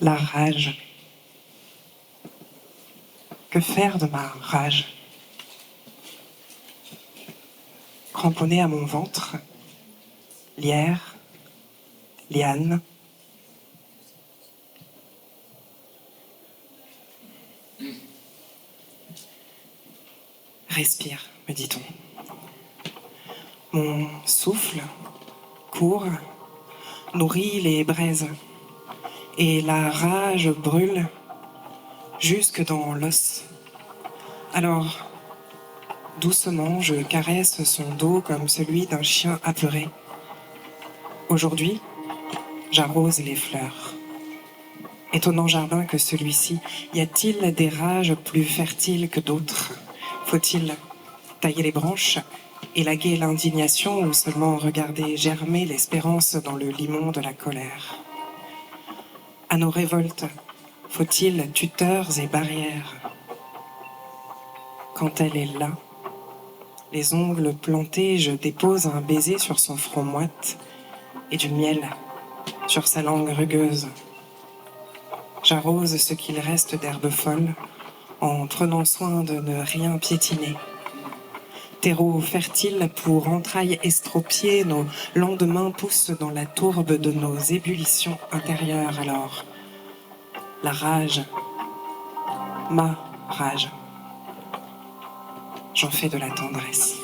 La rage. Que faire de ma rage? Cramponnée à mon ventre, lierre, liane. Respire, me dit-on. Mon souffle court, nourrit les braises, et la rage brûle jusque dans l'os. Alors, doucement, je caresse son dos comme celui d'un chien apeuré. Aujourd'hui, j'arrose les fleurs. Étonnant jardin que celui-ci, y a-t-il des rages plus fertiles que d'autres? Faut-il tailler les branches, élaguer l'indignation ou seulement regarder germer l'espérance dans le limon de la colère? À nos révoltes, faut-il tuteurs et barrières? Quand elle est là, les ongles plantés, je dépose un baiser sur son front moite et du miel sur sa langue rugueuse. J'arrose ce qu'il reste d'herbe folle en prenant soin de ne rien piétiner. Terreau fertile pour entrailles estropiées, nos lendemains poussent dans la tourbe de nos ébullitions intérieures. Alors, la rage, ma rage, j'en fais de la tendresse.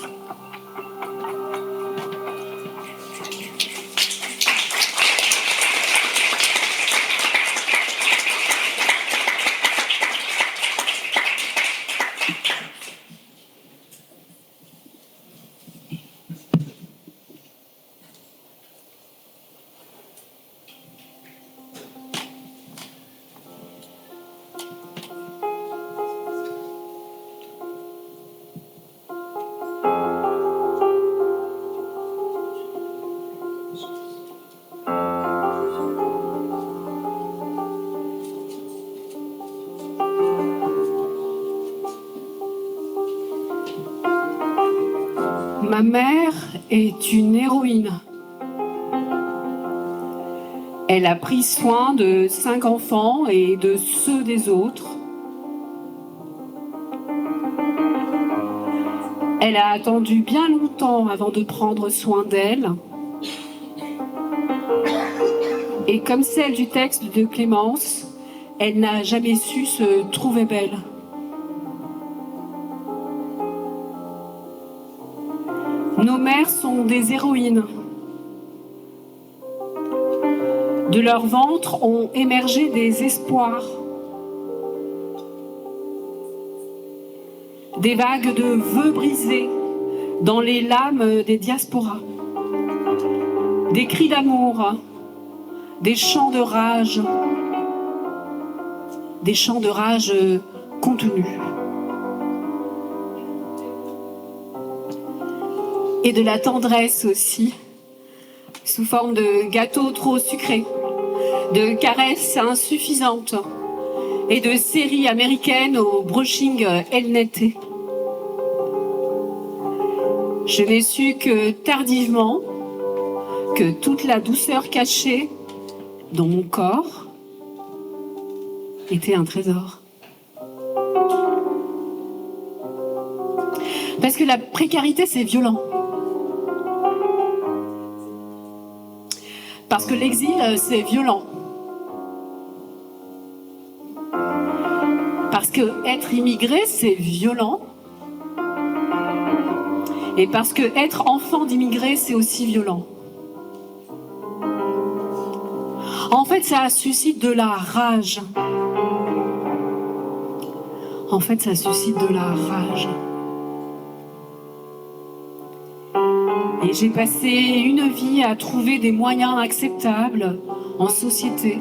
Ma mère est une héroïne. Elle a pris soin de 5 enfants et de ceux des autres. Elle a attendu bien longtemps avant de prendre soin d'elle. Et comme celle du texte de Clémence, elle n'a jamais su se trouver belle. Nos mères sont des héroïnes. De leur ventre ont émergé des espoirs. Des vagues de vœux brisés dans les lames des diasporas. Des cris d'amour, des chants de rage contenus. Et de la tendresse aussi, sous forme de gâteaux trop sucrés, de caresses insuffisantes et de séries américaines au brushing L-netté. Je n'ai su que tardivement que toute la douceur cachée dans mon corps était un trésor. Parce que la précarité, c'est violent. Parce que l'exil, c'est violent. Parce que être immigré, c'est violent. Et parce que être enfant d'immigré, c'est aussi violent. En fait, ça suscite de la rage. En fait, ça suscite de la rage. Et j'ai passé une vie à trouver des moyens acceptables en société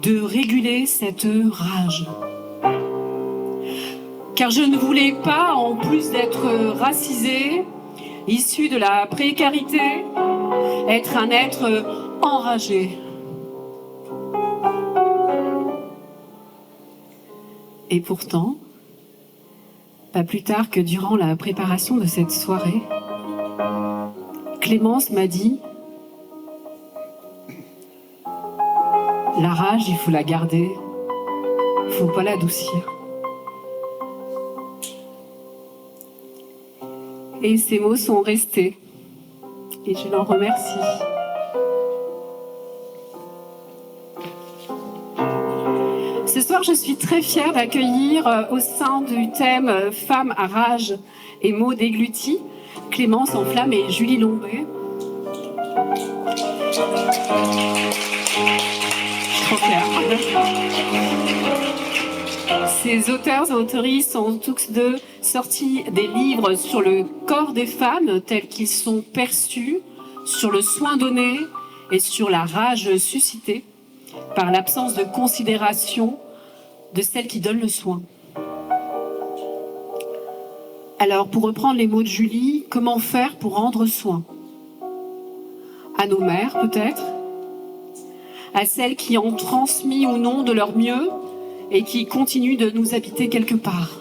de réguler cette rage. Car je ne voulais pas, en plus d'être racisée, issue de la précarité, être un être enragé. Et pourtant, pas plus tard que durant la préparation de cette soirée, Clémence m'a dit « La rage, il faut la garder, il faut pas l'adoucir. Et ces mots sont restés. Et je l'en remercie. Ce soir, je suis très fière d'accueillir au sein du thème Femmes à rage et mots déglutis, Clémence Enflamme et Julie Lombé. Je suis trop fière. Ces auteurs et autrices ont tous deux sorti des livres sur le corps des femmes tels qu'ils sont perçus, sur le soin donné et sur la rage suscitée par l'absence de considération de celles qui donnent le soin. Alors, pour reprendre les mots de Julie, comment faire pour rendre soin ? À nos mères, peut-être ? À celles qui ont transmis ou non de leur mieux et qui continuent de nous habiter quelque part.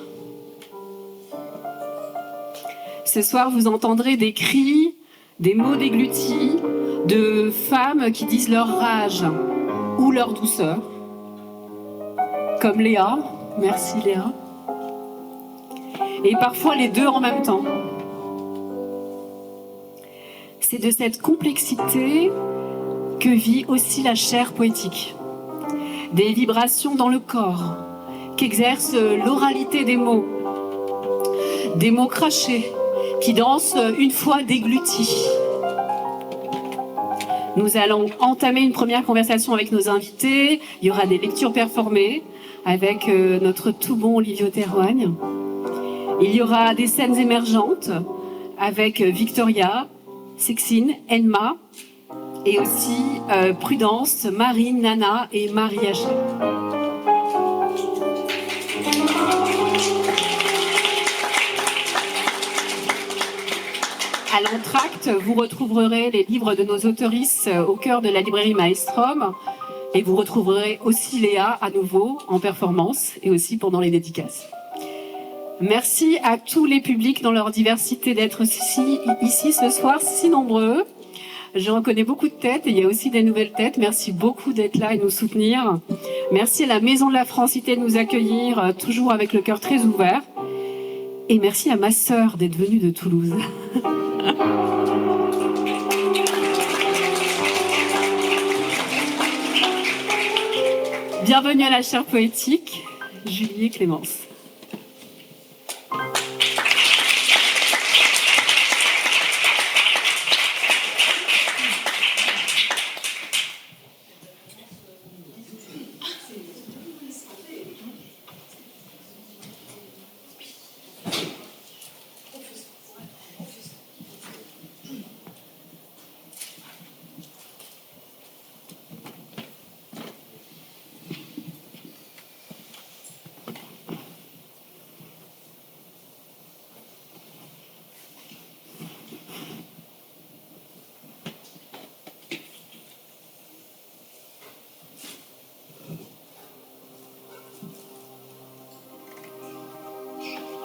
Ce soir, vous entendrez des cris, des mots déglutis, de femmes qui disent leur rage ou leur douceur. Comme Léa, merci Léa. Et parfois les deux en même temps. C'est de cette complexité que vit aussi la chair poétique. Des vibrations dans le corps qu'exerce l'oralité des mots crachés qui dansent une fois déglutis. Nous allons entamer une première conversation avec nos invités. Il y aura des lectures performées avec notre tout bon Olivier Terroigne. Il y aura des scènes émergentes avec Victoria, Sexine, Elma et aussi Prudence, Marie, Nana et Marie Haché. À l'entracte, vous retrouverez les livres de nos auteurices au cœur de la librairie Maelstrom et vous retrouverez aussi Léa à nouveau en performance et aussi pendant les dédicaces. Merci à tous les publics dans leur diversité d'être ici ce soir, si nombreux. Je reconnais beaucoup de têtes et il y a aussi des nouvelles têtes. Merci beaucoup d'être là et de nous soutenir. Merci à la Maison de la Francité de nous accueillir, toujours avec le cœur très ouvert. Et merci à ma sœur d'être venue de Toulouse. Bienvenue à la chaire poétique, Julie et Clémence.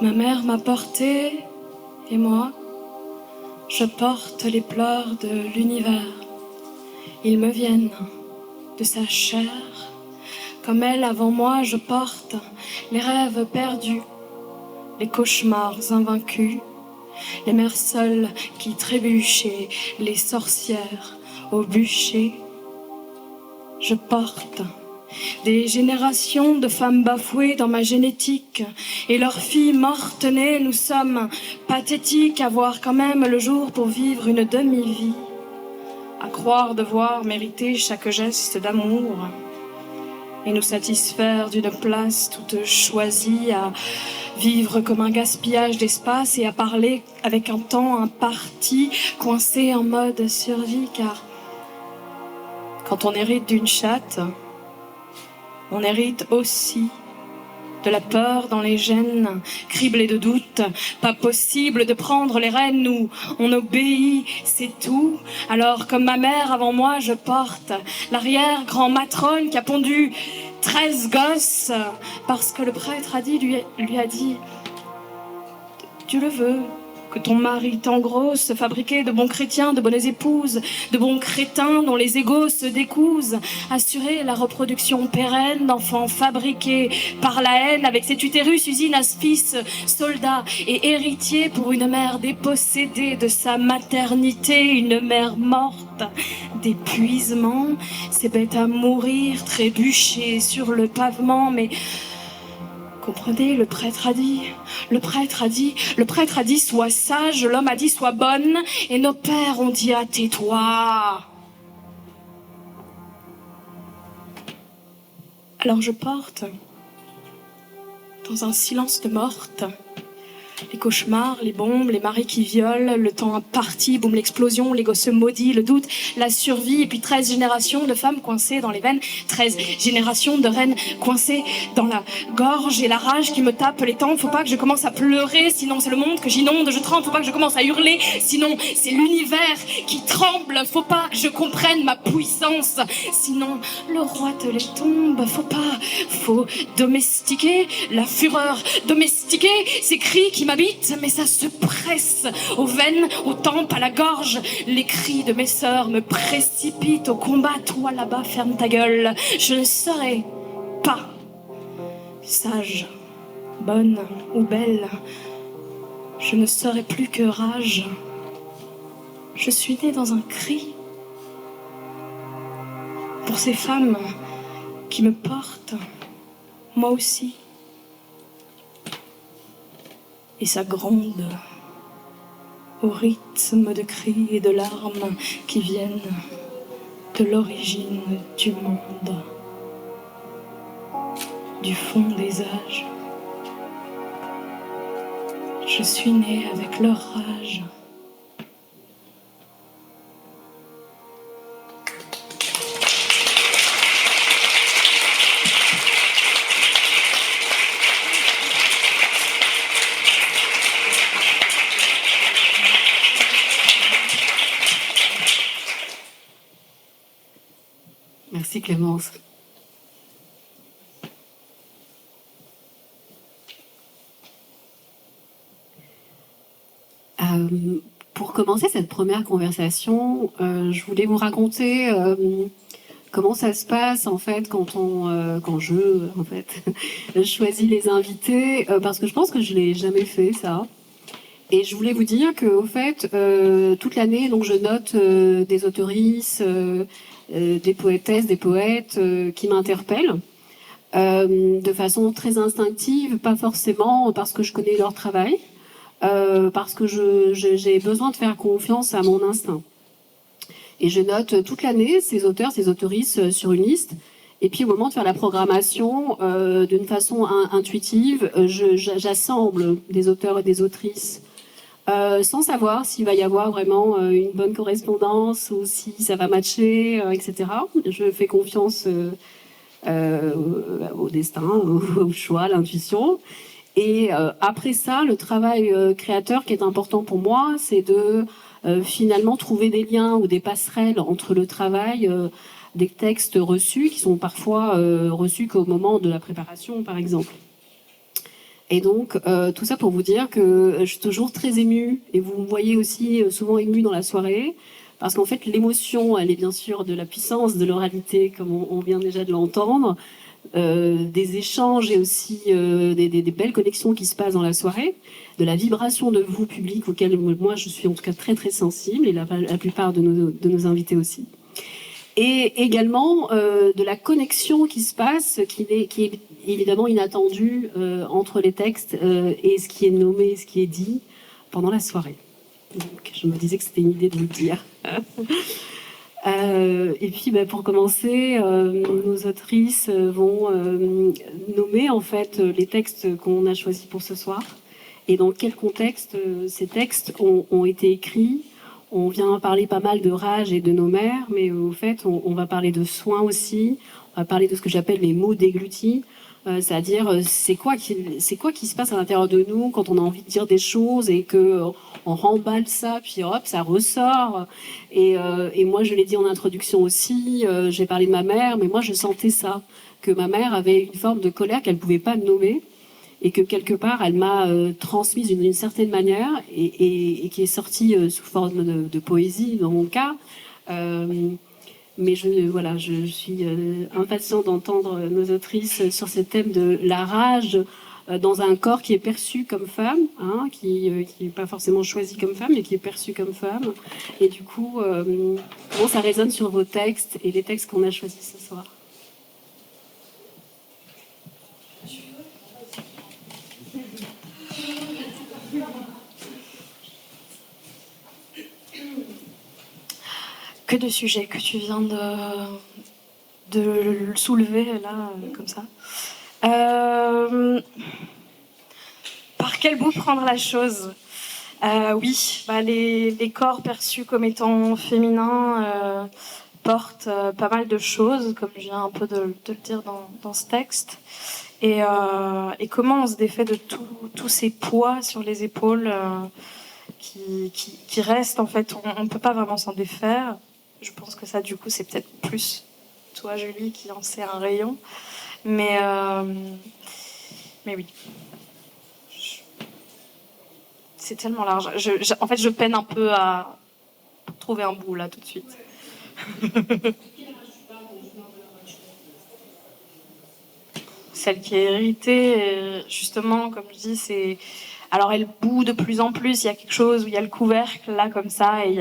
Ma mère m'a portée et moi, je porte les pleurs de l'univers. Ils me viennent de sa chair. Comme elle, avant moi, je porte les rêves perdus, les cauchemars invaincus, les mères seules qui trébuchent et les sorcières au bûcher. Je porte des générations de femmes bafouées dans ma génétique et leurs filles mortes-nées, nous sommes pathétiques à voir quand même le jour pour vivre une demi-vie, à croire devoir mériter chaque geste d'amour et nous satisfaire d'une place toute choisie, à vivre comme un gaspillage d'espace et à parler avec un temps imparti, coincé en mode survie, car quand on hérite d'une chatte, on hérite aussi de la peur dans les gènes, criblés de doutes. Pas possible de prendre les rênes, nous, on obéit, c'est tout. Alors, comme ma mère avant moi, je porte l'arrière-grand-matrone qui a pondu 13 gosses, parce que le prêtre a dit, lui a dit, tu le veux, que ton mari t'engrosse, fabriquer de bons chrétiens, de bonnes épouses, de bons crétins dont les égos se décousent, assurer la reproduction pérenne d'enfants fabriqués par la haine avec cet utérus usine à fils, soldat et héritier pour une mère dépossédée de sa maternité, une mère morte d'épuisement, c'est bête à mourir, trébucher sur le pavement, mais comprenez, le prêtre a dit, sois sage, l'homme a dit, sois bonne, et nos pères ont dit, ah, tais-toi. Alors je porte, dans un silence de morte, les cauchemars, les bombes, les maris qui violent, le temps imparti, boum, l'explosion, les gosses maudits, le doute, la survie, et puis 13 générations de femmes coincées dans les veines, 13 générations de reines coincées dans la gorge, et la rage qui me tape les tempes. Faut pas que je commence à pleurer, sinon c'est le monde que j'inonde, je tremble. Faut pas que je commence à hurler, sinon c'est l'univers qui tremble. Faut pas que je comprenne ma puissance, sinon le roi te les tombe. Faut domestiquer la fureur, domestiquer ces cris qui m'habitent, mais ça se presse aux veines, aux tempes, à la gorge. Les cris de mes sœurs me précipitent au combat. Toi là-bas, ferme ta gueule. Je ne serai pas sage, bonne ou belle. Je ne serai plus que rage. Je suis née dans un cri pour ces femmes qui me portent, moi aussi. Et ça gronde au rythme de cris et de larmes qui viennent de l'origine du monde, du fond des âges. Je suis née avec leur rage. Merci Clémence. Pour commencer cette première conversation, je voulais vous raconter comment ça se passe en fait quand je choisis les invités, parce que je pense que je l'ai jamais fait ça. Et je voulais vous dire que au fait toute l'année donc je note des autoristes, des poétesses, des poètes qui m'interpellent de façon très instinctive, pas forcément parce que je connais leur travail, parce que j'ai besoin de faire confiance à mon instinct. Et je note toute l'année ces auteurs, ces autoristes sur une liste. Et puis au moment de faire la programmation, d'une façon intuitive, j'assemble des auteurs et des autrices sans savoir s'il va y avoir vraiment une bonne correspondance ou si ça va matcher, etc. Je fais confiance au destin, au choix, à l'intuition. Et après ça, le travail créateur qui est important pour moi, c'est de finalement trouver des liens ou des passerelles entre le travail des textes reçus, qui sont parfois reçus qu'au moment de la préparation, par exemple. Et donc, tout ça pour vous dire que je suis toujours très émue, et vous me voyez aussi souvent émue dans la soirée, parce qu'en fait, l'émotion, elle est bien sûr de la puissance de l'oralité, comme on vient déjà de l'entendre, des échanges et aussi des belles connexions qui se passent dans la soirée, de la vibration de vous, public, auquel moi je suis en tout cas très très sensible, et la plupart de nos invités aussi. Et également de la connexion qui se passe, qui est évidemment inattendue entre les textes et ce qui est nommé, ce qui est dit pendant la soirée. Donc je me disais que c'était une idée de vous le dire. Et puis pour commencer, nos autrices vont nommer en fait les textes qu'on a choisis pour ce soir et dans quel contexte ces textes ont été écrits. On vient parler pas mal de rage et de nos mères, mais au fait on va parler de soins aussi, on va parler de ce que j'appelle les mots déglutis, c'est-à-dire c'est quoi qui se passe à l'intérieur de nous quand on a envie de dire des choses et que on remballe ça, puis hop, ça ressort. Et moi, je l'ai dit en introduction aussi, j'ai parlé de ma mère, mais moi, je sentais ça, que ma mère avait une forme de colère qu'elle ne pouvait pas nommer, et que quelque part elle m'a transmise d'une certaine manière et qui est sortie sous forme de poésie dans mon cas. Mais je suis impatiente d'entendre nos autrices sur ce thème de la rage dans un corps qui est perçu comme femme, hein, qui n'est pas forcément choisi comme femme, mais qui est perçu comme femme. Et du coup, comment ça résonne sur vos textes et les textes qu'on a choisis ce soir? Que de sujets que tu viens de soulever là, comme ça. Par quel bout prendre la chose? Oui, les corps perçus comme étant féminins portent pas mal de choses, comme je viens un peu de le dire dans ce texte. Et comment on se défait de tous ces poids sur les épaules qui restent, en fait, on ne peut pas vraiment s'en défaire. Je pense que ça, du coup, c'est peut-être plus toi, Julie, qui en sais un rayon. Mais oui. C'est tellement large. En fait, je peine un peu à trouver un bout, là, tout de suite. Celle qui est héritée, justement, comme je dis, c'est... Alors elle bout de plus en plus, il y a quelque chose où il y a le couvercle là comme ça et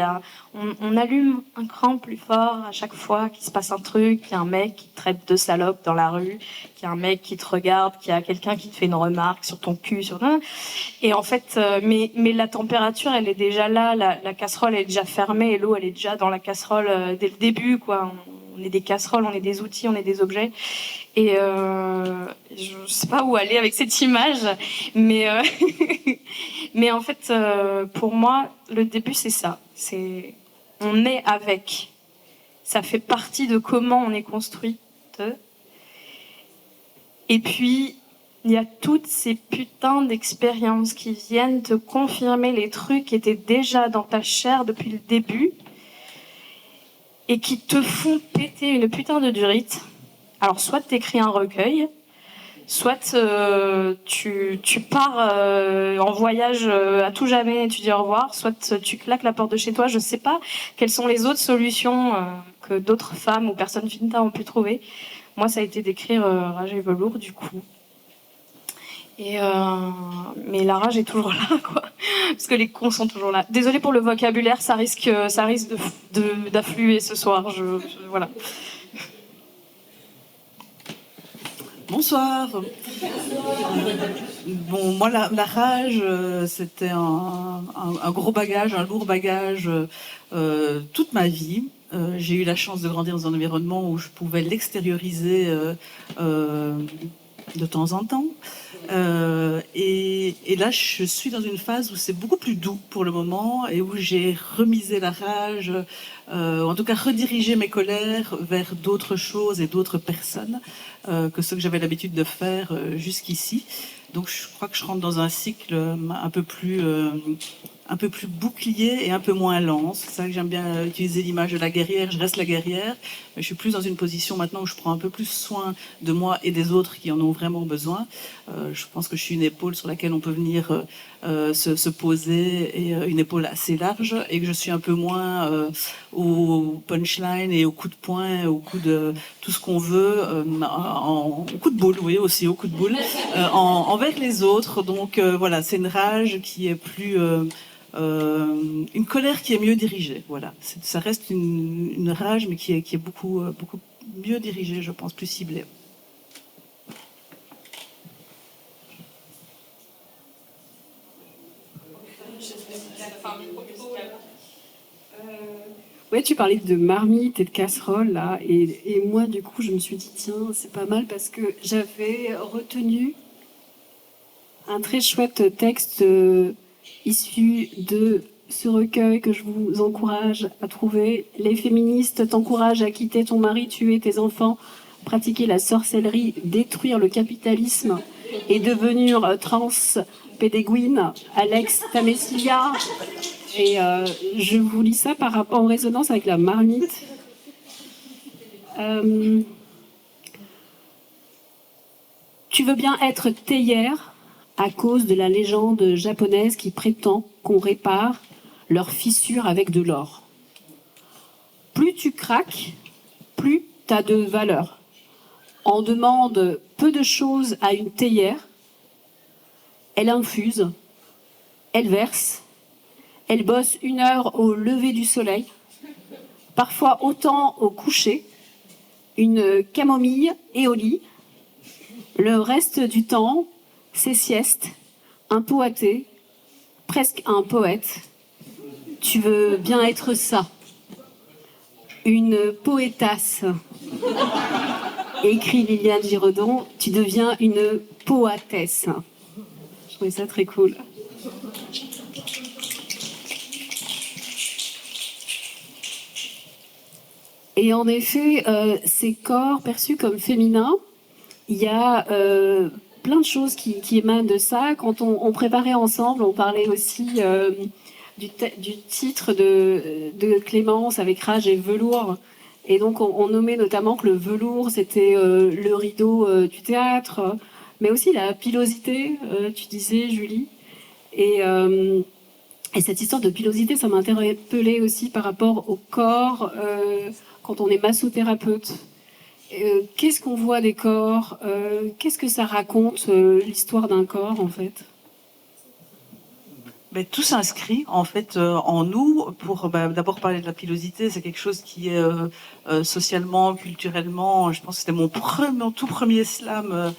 on allume un cran plus fort à chaque fois qu'il se passe un truc, qu'il y a un mec qui te traite de salope dans la rue, qu'il y a un mec qui te regarde, qu'il y a quelqu'un qui te fait une remarque sur ton cul, et en fait, mais la température elle est déjà là, la casserole est déjà fermée et l'eau elle est déjà dans la casserole dès le début quoi. On est des casseroles, on est des outils, on est des objets. Et je sais pas où aller avec cette image, mais mais en fait, pour moi, le début c'est ça. C'est on est avec. Ça fait partie de comment on est construite. Et puis il y a toutes ces putains d'expériences qui viennent te confirmer les trucs qui étaient déjà dans ta chair depuis le début et qui te font péter une putain de durite. Alors, soit t'écris un recueil, soit tu pars en voyage à tout jamais et tu dis au revoir, soit tu claques la porte de chez toi. Je sais pas quelles sont les autres solutions que d'autres femmes ou personnes finta ont pu trouver. Moi, ça a été d'écrire Rage et velours, du coup. Et mais la rage est toujours là, quoi. Parce que les cons sont toujours là. Désolée pour le vocabulaire, ça risque d'affluer ce soir. Voilà. Bonsoir. Bon, moi, la rage, c'était un gros bagage, un lourd bagage toute ma vie. J'ai eu la chance de grandir dans un environnement où je pouvais l'extérioriser de temps en temps. Et là, je suis dans une phase où c'est beaucoup plus doux pour le moment et où j'ai remisé la rage, en tout cas redirigé mes colères vers d'autres choses et d'autres personnes que ce que j'avais l'habitude de faire jusqu'ici. Donc je crois que je rentre dans un cycle un peu plus bouclier et un peu moins lance. C'est ça que j'aime bien utiliser l'image de la guerrière. Je reste la guerrière, mais je suis plus dans une position maintenant où je prends un peu plus soin de moi et des autres qui en ont vraiment besoin. Je pense que je suis une épaule sur laquelle on peut venir se poser, et une épaule assez large, et que je suis un peu moins au punchline et au coup de poing, au coup de tout ce qu'on veut, au coup de boule, oui, aussi au coup de boule, envers les autres. Donc voilà, c'est une rage qui est plus... une colère qui est mieux dirigée, voilà. Ça reste une rage, mais qui est beaucoup mieux dirigée, je pense, plus ciblée. Ouais, tu parlais de marmite et de casserole, là, et moi, du coup, je me suis dit, tiens, c'est pas mal parce que j'avais retenu un très chouette texte issu de ce recueil que je vous encourage à trouver. Les féministes t'encouragent à quitter ton mari, tuer tes enfants, pratiquer la sorcellerie, détruire le capitalisme et devenir trans pédéguine. Alex Tamessia. Et je vous lis ça par rapport en résonance avec la marmite. Tu veux bien être théière, à cause de la légende japonaise qui prétend qu'on répare leurs fissures avec de l'or. Plus tu craques, plus tu as de valeur. On demande peu de choses à une théière. Elle infuse, elle verse, elle bosse 1 heure au lever du soleil, parfois autant au coucher, une camomille et au lit. Le reste du temps, c'est sieste, un pot à thé, presque un poète. Tu veux bien être ça, une poétasse. Écrit Liliane Giraudon, tu deviens une poétesse. Je trouvais ça très cool. Et en effet, ces corps perçus comme féminins, il y a plein de choses qui émanent de ça. Quand on préparait ensemble, on parlait aussi du titre de Clémence avec Rage et Velours. Et donc on nommait notamment que le velours, c'était le rideau du théâtre, mais aussi la pilosité, tu disais, Julie. Et cette histoire de pilosité, ça m'a interpellée aussi par rapport au corps quand on est massothérapeute. Qu'est-ce qu'on voit des corps? Qu'est-ce que ça raconte, l'histoire d'un corps, en fait? Mais tout s'inscrit en fait en nous. Pour d'abord parler de la pilosité, c'est quelque chose qui est socialement, culturellement. Je pense que c'était mon tout premier slam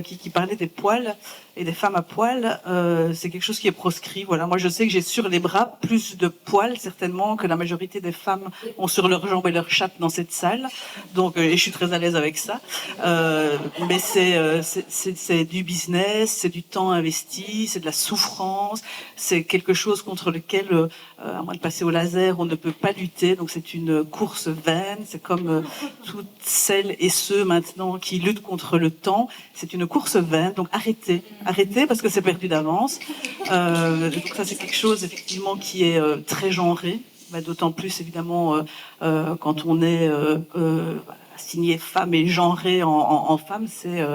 qui parlait des poils et des femmes à poils. C'est quelque chose qui est proscrit. Voilà, moi je sais que j'ai sur les bras plus de poils certainement que la majorité des femmes ont sur leurs jambes et leurs chattes dans cette salle. Donc et je suis très à l'aise avec ça. Mais c'est du business, c'est du temps investi, c'est de la souffrance. C'est quelque chose contre lequel, à moins de passer au laser, on ne peut pas lutter. Donc c'est une course vaine. C'est comme toutes celles et ceux maintenant qui luttent contre le temps. C'est une course vaine. Donc arrêtez parce que c'est perdu d'avance. Donc ça c'est quelque chose effectivement qui est très genré. D'autant plus évidemment quand on est signé femme et genré en femme, c'est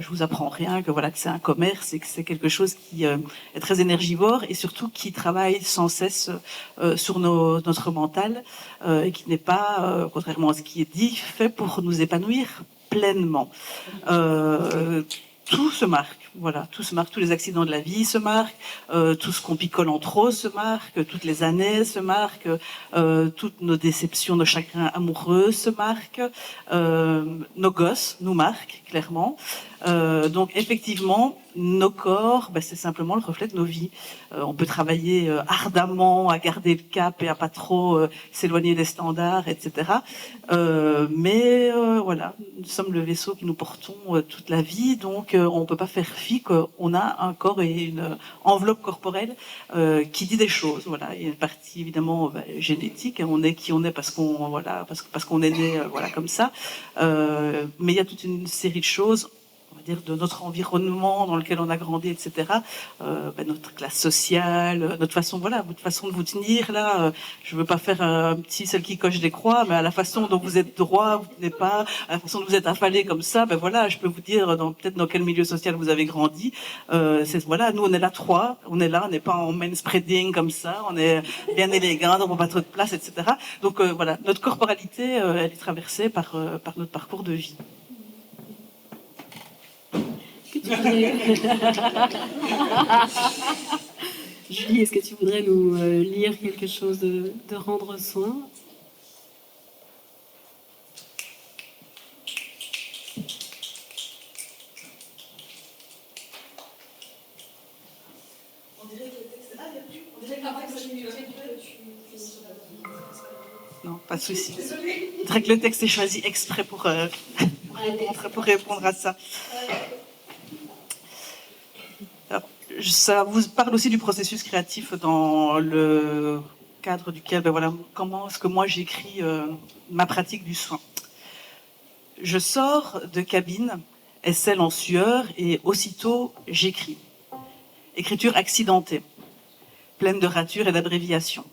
je vous apprends rien que voilà que c'est un commerce et que c'est quelque chose qui est très énergivore et surtout qui travaille sans cesse sur notre mental et qui n'est pas contrairement à ce qui est dit fait pour nous épanouir pleinement. Tout se marque, voilà, tout se marque, tous les accidents de la vie se marquent, tout ce qu'on picole en trop se marque, toutes les années se marquent, toutes nos déceptions, nos chagrins amoureux se marquent, nos gosses nous marquent, clairement. Donc effectivement, nos corps, c'est simplement le reflet de nos vies. On peut travailler ardemment à garder le cap et à pas trop s'éloigner des standards, etc. Mais voilà, nous sommes le vaisseau que nous portons toute la vie, donc on peut pas faire fi qu'on a un corps et une enveloppe corporelle qui dit des choses. Voilà, il y a une partie évidemment génétique. On est qui on est parce qu'on est né voilà comme ça. Mais il y a toute une série de choses, on va dire, de notre environnement dans lequel on a grandi, etc. Notre classe sociale, votre façon de vous tenir là. Je veux pas faire un petit celle qui coche des croix, mais à la façon dont vous êtes droit, vous tenez pas, à la façon dont vous êtes affalé comme ça, voilà, je peux vous dire peut-être dans quel milieu social vous avez grandi. Nous on est là trois, on n'est pas en main spreading comme ça, on est bien élégant, on prend pas trop de place, etc. Donc voilà, notre corporalité, elle est traversée par notre parcours de vie. Julie, est-ce que tu voudrais nous lire quelque chose de Rendre soin? Non, pas de souci. Je dirais que le texte est choisi exprès pour répondre à ça. Ça vous parle aussi du processus créatif dans le cadre duquel, comment est-ce que moi j'écris ma pratique du soin. Je sors de cabine, aisselle en sueur, et aussitôt j'écris. Écriture accidentée, pleine de ratures et d'abréviations.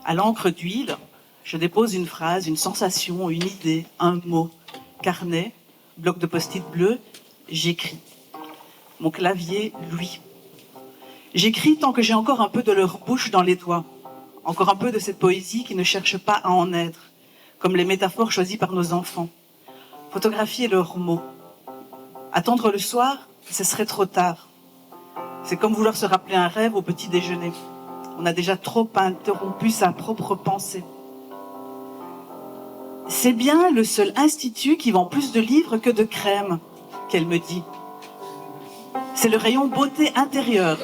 À l'encre d'huile, je dépose une phrase, une sensation, une idée, un mot. Carnet, bloc de post-it bleu, j'écris. mon clavier, lui. J'écris tant que j'ai encore un peu de leur bouche dans les doigts, encore un peu de cette poésie qui ne cherche pas à en être, comme les métaphores choisies par nos enfants. Photographier leurs mots. Attendre le soir, ce serait trop tard. C'est comme vouloir se rappeler un rêve au petit déjeuner. On a déjà trop interrompu sa propre pensée. C'est bien le seul institut qui vend plus de livres que de crème, qu'elle me dit. C'est le rayon beauté intérieure.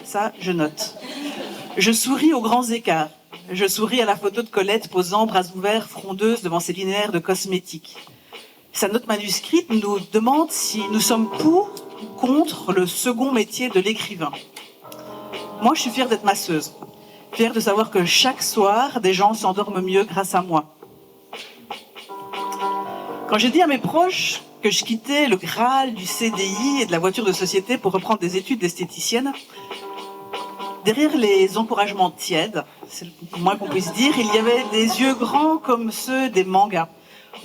Ça, je note. Je souris aux grands écarts. Je souris à la photo de Colette posant bras ouverts, frondeuse devant ses linéaires de cosmétiques. Sa note manuscrite nous demande si nous sommes pour ou contre le second métier de l'écrivain. Moi, je suis fière d'être masseuse. Fière de savoir que chaque soir, des gens s'endorment mieux grâce à moi. Quand j'ai dit à mes proches que je quittais le Graal du CDI et de la voiture de société pour reprendre des études d'esthéticienne, derrière les encouragements tièdes, c'est le moins qu'on puisse dire, il y avait des yeux grands comme ceux des mangas,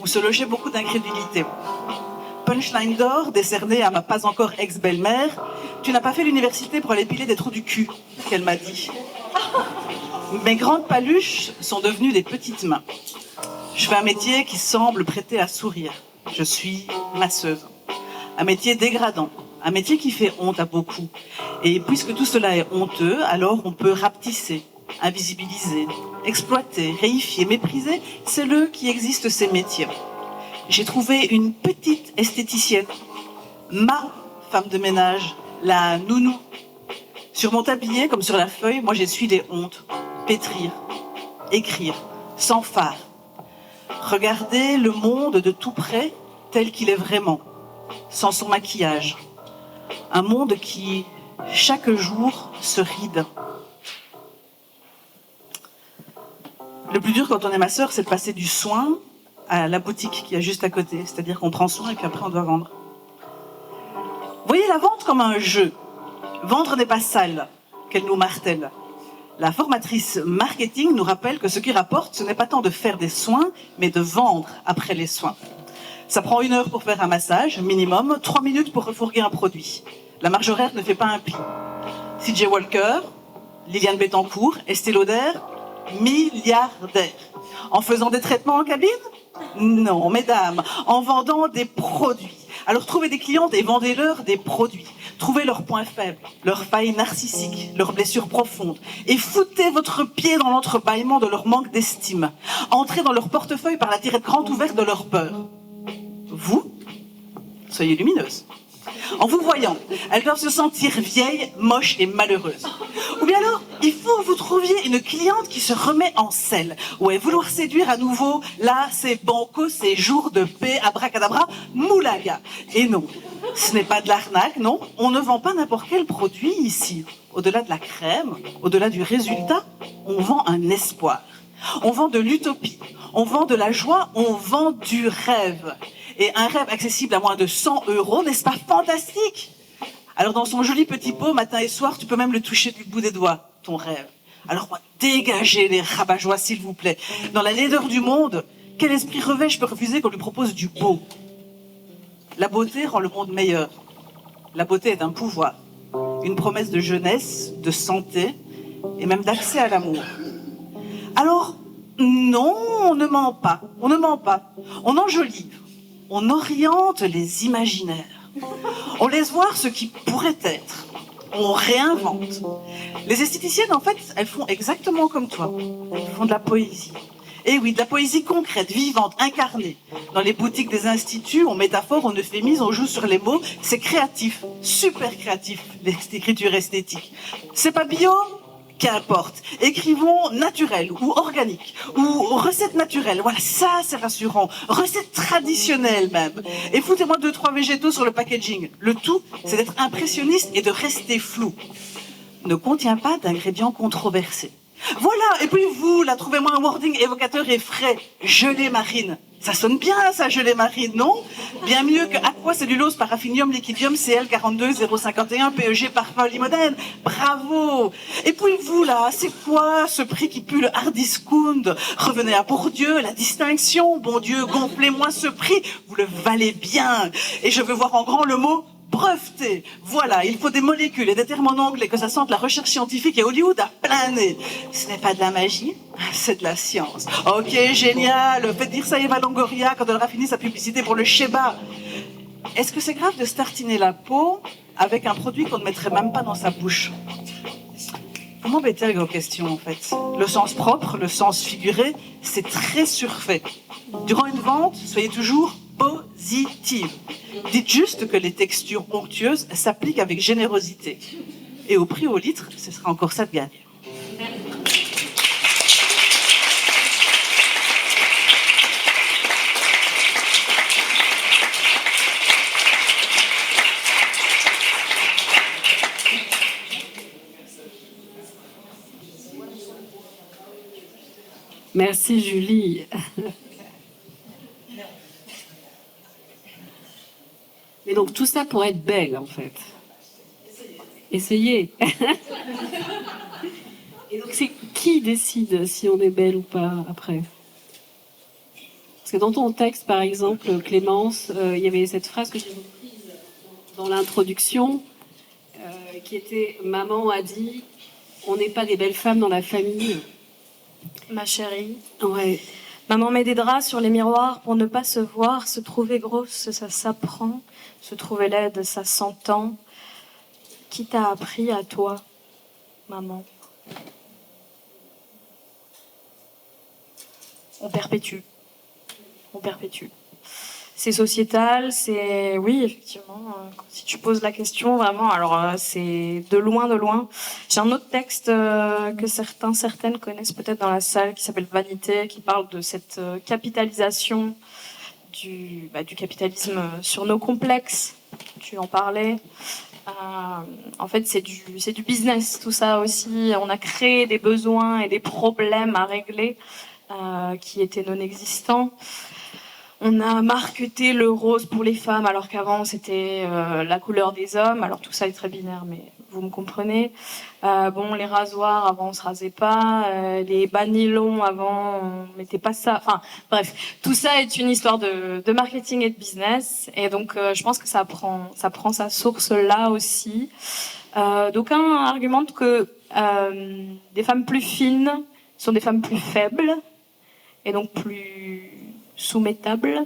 où se logeait beaucoup d'incrédulité. Punchline d'or décerné à ma pas encore ex-belle-mère, tu n'as pas fait l'université pour aller piler des trous du cul, qu'elle m'a dit. Mes grandes paluches sont devenues des petites mains. Je fais un métier qui semble prêter à sourire. Je suis masseuse. Un métier dégradant. Un métier qui fait honte à beaucoup. Et puisque tout cela est honteux, alors on peut rapetisser, invisibiliser, exploiter, réifier, mépriser. C'est le qui existe ces métiers. J'ai trouvé une petite esthéticienne, ma femme de ménage, la nounou. Sur mon tablier, comme sur la feuille, moi j'essuie les hontes. Pétrir, écrire, sans phare. Regarder le monde de tout près tel qu'il est vraiment, sans son maquillage. Un monde qui, chaque jour, se ride. Le plus dur quand on est masseur, c'est de passer du soin à la boutique qui est juste à côté. C'est-à-dire qu'on prend soin et puis après on doit vendre. Voyez la vente comme un jeu. Vendre n'est pas sale, qu'elle nous martèle. La formatrice marketing nous rappelle que ce qui rapporte, ce n'est pas tant de faire des soins, mais de vendre après les soins. Ça prend 1 heure pour faire un massage, minimum, 3 minutes pour refourguer un produit. La marge horaire ne fait pas un pli. CJ Walker, Liliane Bettencourt, Estée Lauder, milliardaires. En faisant des traitements en cabine? Non, mesdames, en vendant des produits. Alors trouvez des clientes et vendez-leur des produits. Trouvez leurs points faibles, leurs failles narcissiques, leurs blessures profondes. Et foutez votre pied dans l'entrebâillement de leur manque d'estime. Entrez dans leur portefeuille par la tirette grande ouverte de leur peur. Vous, soyez lumineuse. En vous voyant, elles doivent se sentir vieilles, moches et malheureuses. Ou bien alors, il faut que vous trouviez une cliente qui se remet en selle. Ouais, vouloir séduire à nouveau, là, c'est banco, c'est jour de paix, abracadabra, moulaga. Et non, ce n'est pas de l'arnaque, non. On ne vend pas n'importe quel produit ici. Au-delà de la crème, au-delà du résultat, on vend un espoir. On vend de l'utopie, on vend de la joie, on vend du rêve. Et un rêve accessible à moins de 100 €, n'est-ce pas fantastique? Alors dans son joli petit pot, matin et soir, tu peux même le toucher du bout des doigts, ton rêve. Alors moi, dégagez les rabat-joie, s'il vous plaît. Dans la laideur du monde, quel esprit revêche peut refuser qu'on lui propose du beau? La beauté rend le monde meilleur. La beauté est un pouvoir, une promesse de jeunesse, de santé et même d'accès à l'amour. Alors, non, on ne ment pas, on ne ment pas. On enjolive, on oriente les imaginaires. On laisse voir ce qui pourrait être. On réinvente. Les esthéticiennes, en fait, elles font exactement comme toi. Elles font de la poésie. Et oui, de la poésie concrète, vivante, incarnée. Dans les boutiques des instituts, on métaphore, on euphémise, on joue sur les mots. C'est créatif, super créatif, l'écriture esthétique. C'est pas bio? Qu'importe. Écrivons naturel ou organique ou recettes naturelles. Voilà, ça c'est rassurant. Recettes traditionnelles même. Et foutez-moi 2-3 végétaux sur le packaging. Le tout, c'est d'être impressionniste et de rester flou. Ne contient pas d'ingrédients controversés. Voilà, et puis vous, là, trouvez-moi un wording évocateur et frais. Gelée marine. Ça sonne bien, ça, gelée marine, non? Bien mieux que aquacellulose paraffinium liquidium CL 42051 PEG parfum limonène. Bravo! Et puis vous, là, c'est quoi ce prix qui pue le hard discount? Revenez à Bourdieu, la distinction. Bon Dieu, gonflez-moi ce prix. Vous le valez bien. Et je veux voir en grand le mot breveté. Voilà, il faut des molécules et des termes en anglais, que ça sente la recherche scientifique et Hollywood a plein nez. Ce n'est pas de la magie, c'est de la science. Ok, génial, faites dire ça à Eva Longoria quand elle aura fini sa publicité pour le Sheba. Est-ce que c'est grave de se tartiner la peau avec un produit qu'on ne mettrait même pas dans sa bouche? Vous m'embêtez avec vos questions, en fait. Le sens propre, le sens figuré, c'est très surfait. Durant une vente, soyez toujours positive. Dites juste que les textures onctueuses s'appliquent avec générosité. Et au prix au litre, ce sera encore ça de gagner. Merci Julie. Mais donc tout ça pour être belle en fait. Essayez. Et donc c'est qui décide si on est belle ou pas après? Parce que dans ton texte par exemple, Clémence, il y avait cette phrase que j'ai reprise dans l'introduction qui était « Maman a dit, on n'est pas des belles femmes dans la famille ». Ma chérie, Ouais. maman met des draps sur les miroirs pour ne pas se voir, se trouver grosse, ça s'apprend, se trouver laide, ça s'entend. Qui t'a appris à toi, maman? On perpétue. On perpétue. C'est sociétal, c'est... Oui, effectivement, si tu poses la question, vraiment, alors c'est de loin, de loin. J'ai un autre texte que certaines connaissent peut-être dans la salle, qui s'appelle Vanité, qui parle de cette capitalisation du capitalisme sur nos complexes. Tu en parlais. En fait, c'est du business, tout ça aussi. On a créé des besoins et des problèmes à régler qui étaient non existants. On a marketé le rose pour les femmes, alors qu'avant c'était la couleur des hommes. Alors tout ça est très binaire, mais vous me comprenez. Les rasoirs, avant on se rasait pas. Les bas nylons, avant on mettait pas ça. Enfin bref, tout ça est une histoire de marketing et de business. Et donc je pense que ça prend sa source là aussi. D'aucuns argumentent que des femmes plus fines sont des femmes plus faibles et donc plus soumettables.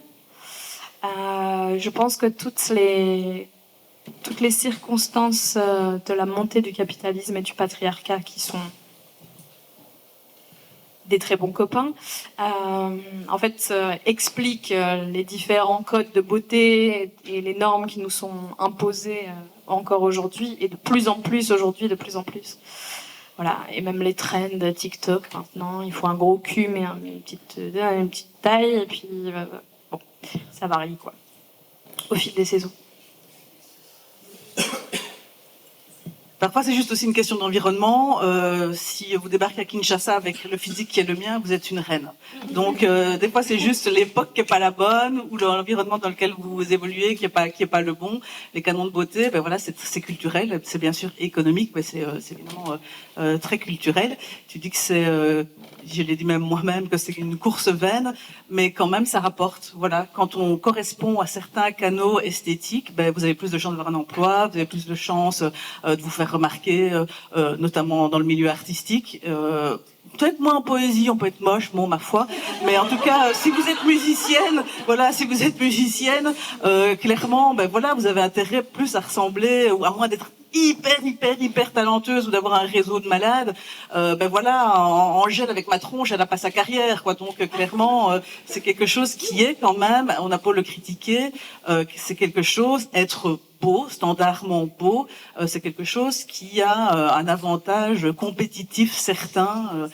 Je pense que toutes les circonstances de la montée du capitalisme et du patriarcat, qui sont des très bons copains, en fait expliquent les différents codes de beauté et les normes qui nous sont imposées encore aujourd'hui, et de plus en plus aujourd'hui, de plus en plus. Voilà, et même les trends TikTok maintenant, il faut un gros cul mais une petite taille, et puis bon, ça varie quoi, au fil des saisons. Parfois, c'est juste aussi une question d'environnement. Si vous débarquez à Kinshasa avec le physique qui est le mien, vous êtes une reine. Donc, des fois, c'est juste l'époque qui est pas la bonne, ou l'environnement dans lequel vous évoluez qui est pas le bon. Les canons de beauté, ben voilà, c'est culturel, c'est bien sûr économique, mais c'est évidemment très culturel. Tu dis que c'est, je l'ai dit même moi-même, que c'est une course vaine, mais quand même, ça rapporte. Voilà, quand on correspond à certains canaux esthétiques, ben vous avez plus de chances d'avoir un emploi, vous avez plus de chances de vous faire remarquer, notamment dans le milieu artistique. Peut-être moins en poésie, on peut être moche, bon, ma foi. Mais en tout cas, si vous êtes musicienne, clairement, ben voilà, vous avez intérêt plus à ressembler, ou à moins d'être hyper talenteuse ou d'avoir un réseau de malades. Ben voilà, Angèle avec ma tronche, elle a pas sa carrière, quoi. Donc clairement, c'est quelque chose qui est quand même, on n'a pas le critiquer, c'est quelque chose, être beau, standardement beau, c'est quelque chose qui a un avantage compétitif certain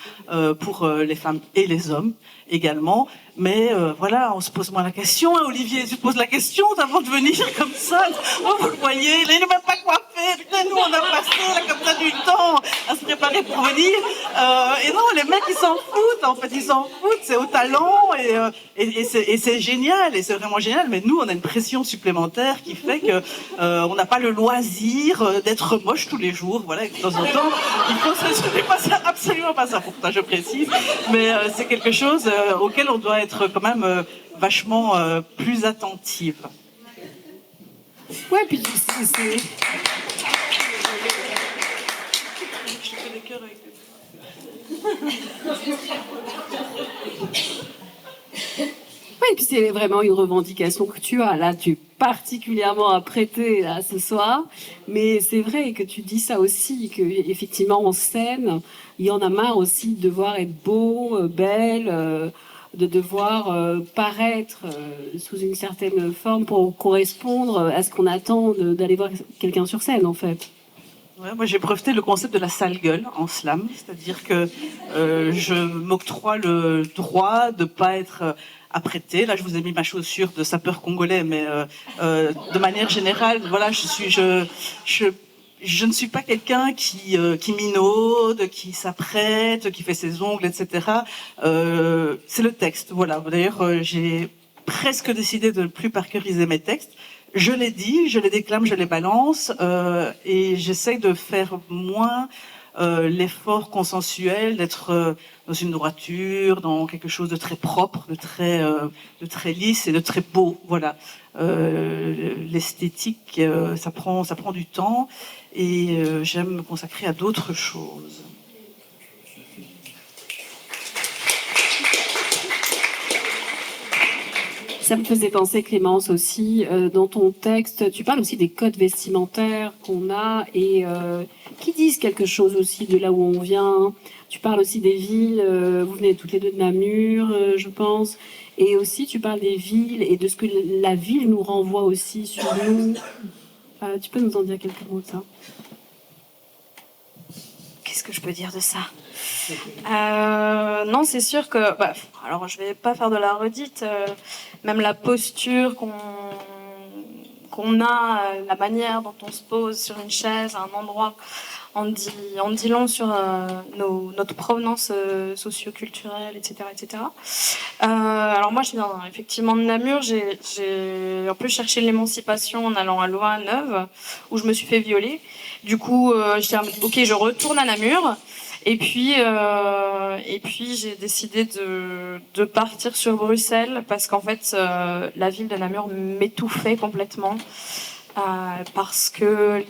pour les femmes et les hommes également. Mais voilà, on se pose moins la question. Hein, Olivier, tu te poses la question avant de venir comme ça. Oh, vous le voyez, il n'est même pas coiffé. Putain, nous, on a passé là, comme ça du temps à se préparer pour venir. Et non, les mecs, ils s'en foutent. En fait, ils s'en foutent. C'est au talent et c'est génial. Et c'est vraiment génial. Mais nous, on a une pression supplémentaire qui fait que on n'a pas le loisir d'être moche tous les jours. Voilà, de temps en temps, il faut absolument pas ça pour toi, je précise. Mais c'est quelque chose auquel on doit être quand même vachement plus attentive. Ouais, puis c'est... Je fais des cœurs avec Oui, et puis c'est vraiment une revendication que tu as. Là, tu es particulièrement apprêtée là, ce soir. Mais c'est vrai que tu dis ça aussi, qu'effectivement, en scène, il y en a marre aussi de devoir être beau, belle, de devoir paraître sous une certaine forme pour correspondre à ce qu'on attend d'aller voir quelqu'un sur scène, en fait. Ouais, moi j'ai breveté le concept de la sale gueule en slam, c'est-à-dire que je m'octroie le droit de pas être apprêté. Là, je vous ai mis ma chaussure de sapeur congolais, mais de manière générale, voilà, je ne suis pas quelqu'un qui minaude, qui s'apprête, qui fait ses ongles, etc. C'est le texte, voilà. D'ailleurs, j'ai presque décidé de ne plus parcuriser mes textes. Je les dis, je les déclame, je les balance, et j'essaye de faire moins l'effort consensuel d'être dans une droiture, dans quelque chose de très propre, de très lisse et de très beau. Voilà. L'esthétique, ça prend du temps, et j'aime me consacrer à d'autres choses. Ça me faisait penser, Clémence, aussi, dans ton texte, tu parles aussi des codes vestimentaires qu'on a et qui disent quelque chose aussi de là où on vient. Tu parles aussi des villes, vous venez toutes les deux de Namur, je pense, et aussi tu parles des villes et de ce que la ville nous renvoie aussi sur nous. Tu peux nous en dire quelques mots de ça? Qu'est-ce que je peux dire de ça? Non, c'est sûr que... alors, je vais pas faire de la redite. Même la posture qu'on a, la manière dont on se pose sur une chaise, à un endroit, en dit long sur notre provenance socio-culturelle, etc. etc. Alors moi, je viens effectivement de Namur. J'ai un peu cherché l'émancipation en allant à Louvain-Neuve, où je me suis fait violer. Du coup, je dis, ok, je retourne à Namur. Et puis j'ai décidé de partir sur Bruxelles parce qu'en fait, la ville de Namur m'étouffait complètement. Parce que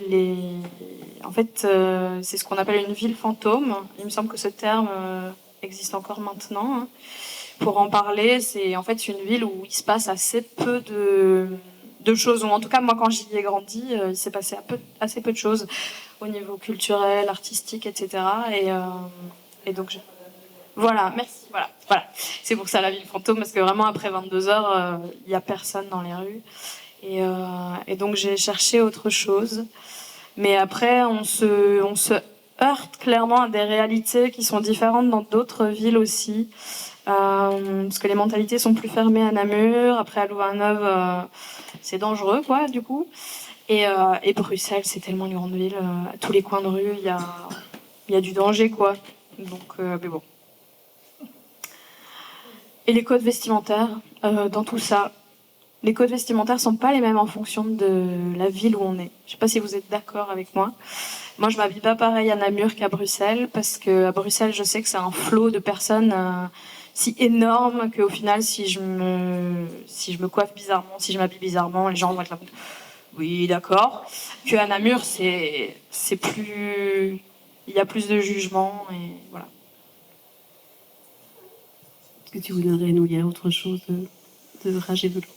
en fait, c'est ce qu'on appelle une ville fantôme. Il me semble que ce terme existe encore maintenant. Hein. Pour en parler, c'est en fait une ville où il se passe assez peu de choses. Ou en tout cas, moi, quand j'y ai grandi, il s'est passé assez peu de choses au niveau culturel, artistique, etc. Et donc, voilà, merci. Voilà. C'est pour ça la ville fantôme, parce que vraiment, après 22h, il n'y a personne dans les rues. Et donc, j'ai cherché autre chose. Mais après, on se heurte clairement à des réalités qui sont différentes dans d'autres villes aussi. Parce que les mentalités sont plus fermées à Namur. Après, à Louvain-Neuve, c'est dangereux, quoi, du coup. Et Bruxelles, c'est tellement une grande ville. À tous les coins de rue, il y a du danger, quoi. Donc, mais bon. Et les codes vestimentaires, dans tout ça, les codes vestimentaires sont pas les mêmes en fonction de la ville où on est. Je sais pas si vous êtes d'accord avec moi. Moi, je m'habille pas pareil à Namur qu'à Bruxelles, parce que à Bruxelles, je sais que c'est un flot de personnes si énorme qu'au final, si je me coiffe bizarrement, si je m'habille bizarrement, les gens vont être là. Oui, d'accord. Qu'à Namur, c'est plus, il y a plus de jugement et voilà. Est-ce que tu voudrais nous lire autre chose de Rage et Velours?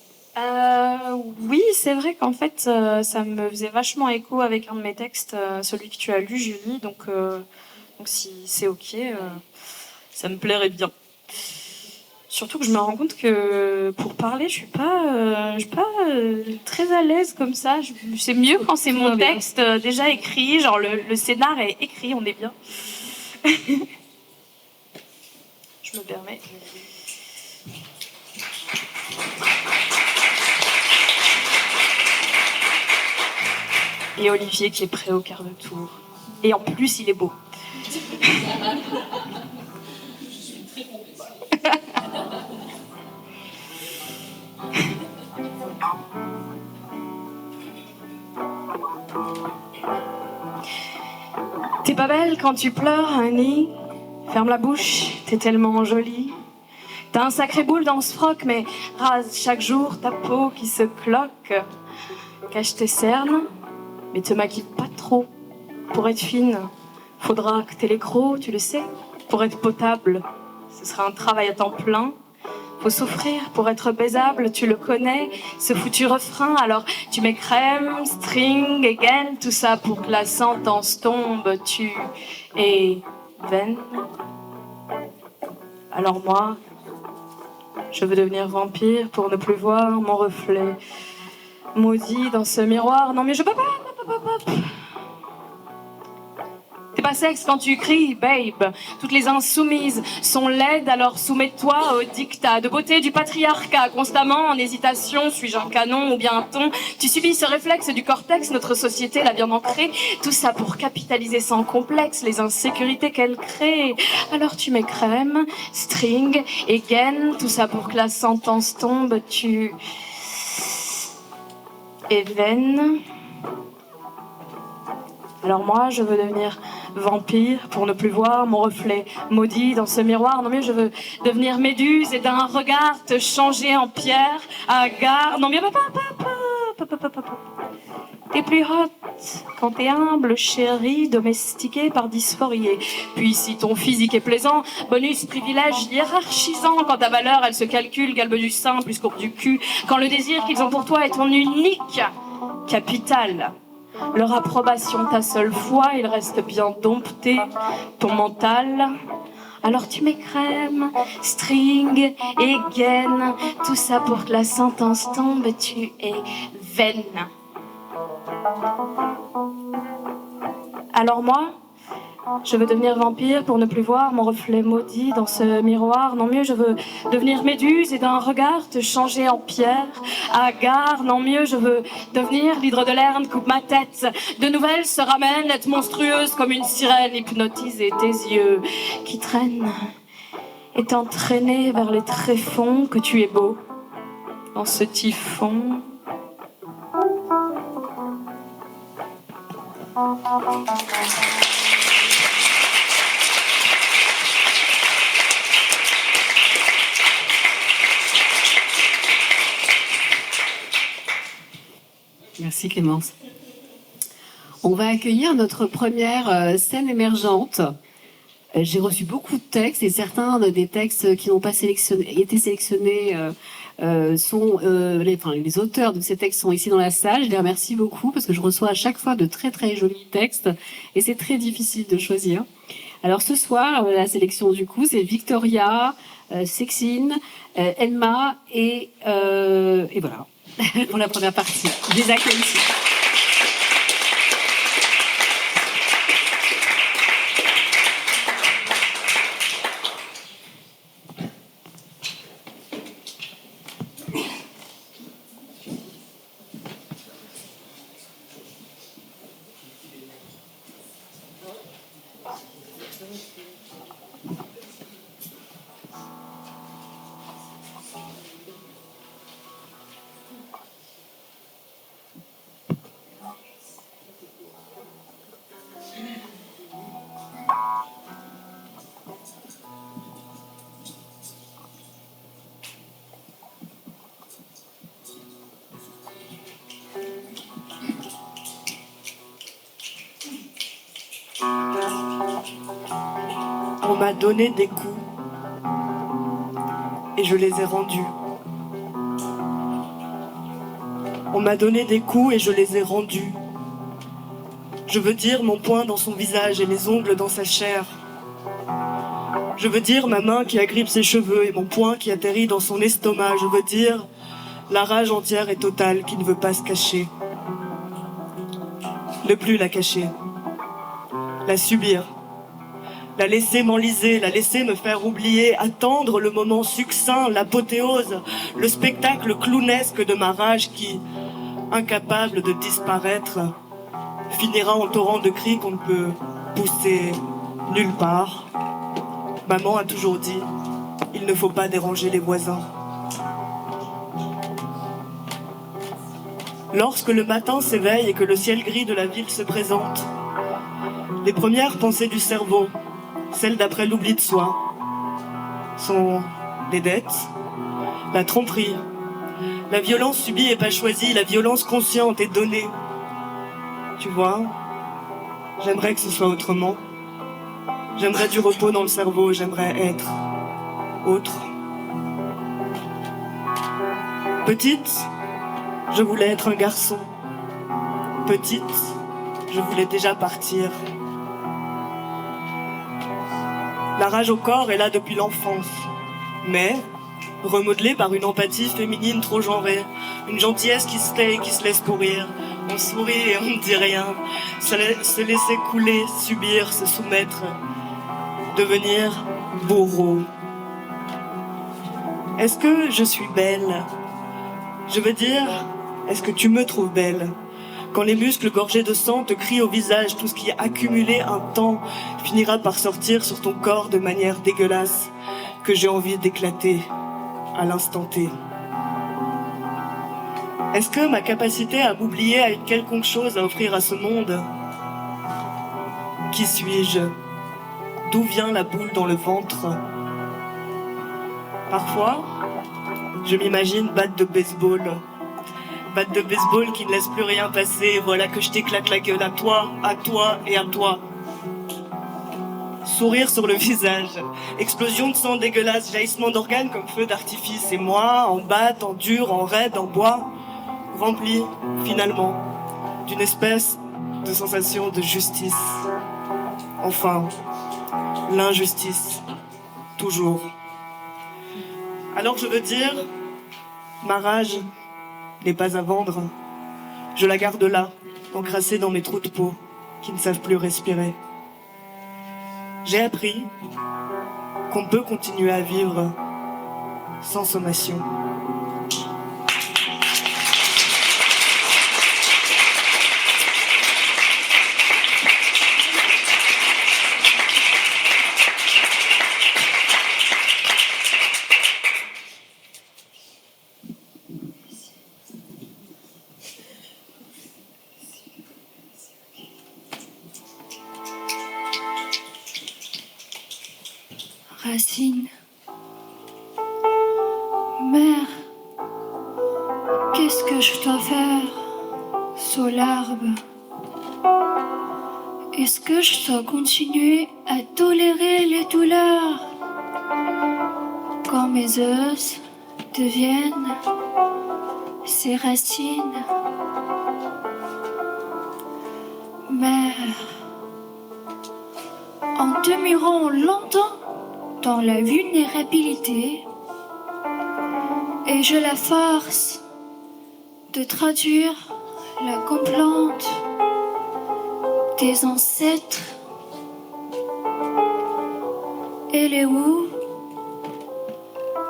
Oui, c'est vrai qu'en fait, ça me faisait vachement écho avec un de mes textes, celui que tu as lu, Julie. Donc si c'est ok, ça me plairait bien. Surtout que je me rends compte que pour parler, je suis pas très à l'aise comme ça. C'est mieux quand c'est mon texte déjà écrit, genre le scénar est écrit, on est bien. Je me permets. Et Olivier qui est prêt au quart de tour. Et en plus, il est beau. T'es pas belle quand tu pleures, Annie. Ferme la bouche, t'es tellement jolie. T'as un sacré boule dans ce froc, mais rase chaque jour ta peau qui se cloque. cache tes cernes, mais te maquille pas trop. Pour être fine, faudra que t'aies les crocs, tu le sais. Pour être potable, ce sera un travail à temps plein. Faut souffrir pour être baisable, tu le connais, ce foutu refrain. Alors tu mets crème, string, again, tout ça pour que la sentence tombe. Tu es vaine. Alors moi, je veux devenir vampire pour ne plus voir mon reflet maudit dans ce miroir. Non mais je peux pas. T'es pas sexe quand tu cries, babe. Toutes les insoumises sont laides, alors soumets-toi au dictat de beauté du patriarcat. Constamment en hésitation, suis-je un canon ou bien un ton? Tu subis ce réflexe du cortex, notre société l'a bien ancré. Tout ça pour capitaliser sans complexe les insécurités qu'elle crée. Alors tu mets crème, string et gaine, tout ça pour que la sentence tombe. Tu es vaine. Alors moi, je veux devenir vampire pour ne plus voir mon reflet maudit dans ce miroir. Non mieux, je veux devenir méduse et d'un regard te changer en pierre à gare. Non mieux, t'es plus hot quand t'es humble, chérie, domestiquée par dysphorie. Puis si ton physique est plaisant, bonus, privilège hiérarchisant. Quand ta valeur, elle se calcule, galbe du sein plus courbe du cul. Quand le désir qu'ils ont pour toi est ton unique capital. Leur approbation, ta seule foi, il reste bien dompté ton mental. Alors tu mets crème, string et gaine, tout ça pour que la sentence tombe, tu es vaine. Alors moi, je veux devenir vampire pour ne plus voir mon reflet maudit dans ce miroir. Non mieux, je veux devenir méduse et d'un regard te changer en pierre à gare. Non mieux, je veux devenir l'hydre de Lerne, coupe ma tête. De nouvelles se ramènent, être monstrueuse comme une sirène hypnotisée. Tes yeux qui traînent et t'entraîner vers les tréfonds que tu es beau dans ce typhon. Merci Clémence. On va accueillir notre première scène émergente. J'ai reçu beaucoup de textes et certains des textes qui n'ont pas été sélectionnés sont les auteurs de ces textes sont ici dans la salle. Je les remercie beaucoup parce que je reçois à chaque fois de très très jolis textes et c'est très difficile de choisir. Alors ce soir, la sélection du coup, c'est Victoria, Sexine, Elma et voilà. Pour la première partie. Je les accueille ici. On m'a donné des coups et je les ai rendus. On m'a donné des coups et je les ai rendus. Je veux dire mon poing dans son visage et mes ongles dans sa chair. Je veux dire ma main qui agrippe ses cheveux et mon poing qui atterrit dans son estomac. Je veux dire la rage entière et totale qui ne veut pas se cacher. Ne plus la cacher. La subir. La laisser m'enliser, la laisser me faire oublier, attendre le moment succinct, l'apothéose, le spectacle clownesque de ma rage qui, incapable de disparaître, finira en torrent de cris qu'on ne peut pousser nulle part. Maman a toujours dit, il ne faut pas déranger les voisins. Lorsque le matin s'éveille et que le ciel gris de la ville se présente, les premières pensées du cerveau, celles d'après l'oubli de soi, sont les dettes, la tromperie, La violence subie est pas choisie, la violence consciente est donnée. Tu vois, j'aimerais que ce soit autrement. J'aimerais du repos dans le cerveau, j'aimerais être autre. Petite, je voulais être un garçon. Petite, je voulais déjà partir. La rage au corps est là depuis l'enfance, mais remodelée par une empathie féminine trop genrée, une gentillesse qui se tait et qui se laisse pourrir. On sourit et on ne dit rien, se laisser couler, subir, se soumettre, devenir bourreau. Est-ce que je suis belle? Je veux dire, est-ce que tu me trouves belle? Quand les muscles gorgés de sang te crient au visage, tout ce qui est accumulé un temps finira par sortir sur ton corps de manière dégueulasse que j'ai envie d'éclater à l'instant T. Est-ce que ma capacité à m'oublier a une quelconque chose à offrir à ce monde? Qui suis-je? D'où vient la boule dans le ventre? Parfois, je m'imagine batte de baseball. Batte de baseball qui ne laisse plus rien passer. Voilà que je t'éclate la gueule à toi et à toi. Sourire sur le visage. Explosion de sang dégueulasse, jaillissement d'organes comme feu d'artifice. Et moi, en batte, en dur, en raide, en bois, rempli, finalement, d'une espèce de sensation de justice. Enfin, l'injustice. Toujours. Alors je veux dire, ma rage n'est pas à vendre. Je la garde là, encrassée dans mes trous de peau qui ne savent plus respirer. J'ai appris qu'on peut continuer à vivre sans sommation. Racine. Mère, qu'est-ce que je dois faire sous l'arbre? Est-ce que je dois continuer à tolérer les douleurs quand mes os deviennent ces racines? Mère, en demeurant longtemps dans la vulnérabilité, et je la force de traduire la complainte des ancêtres. Elle est où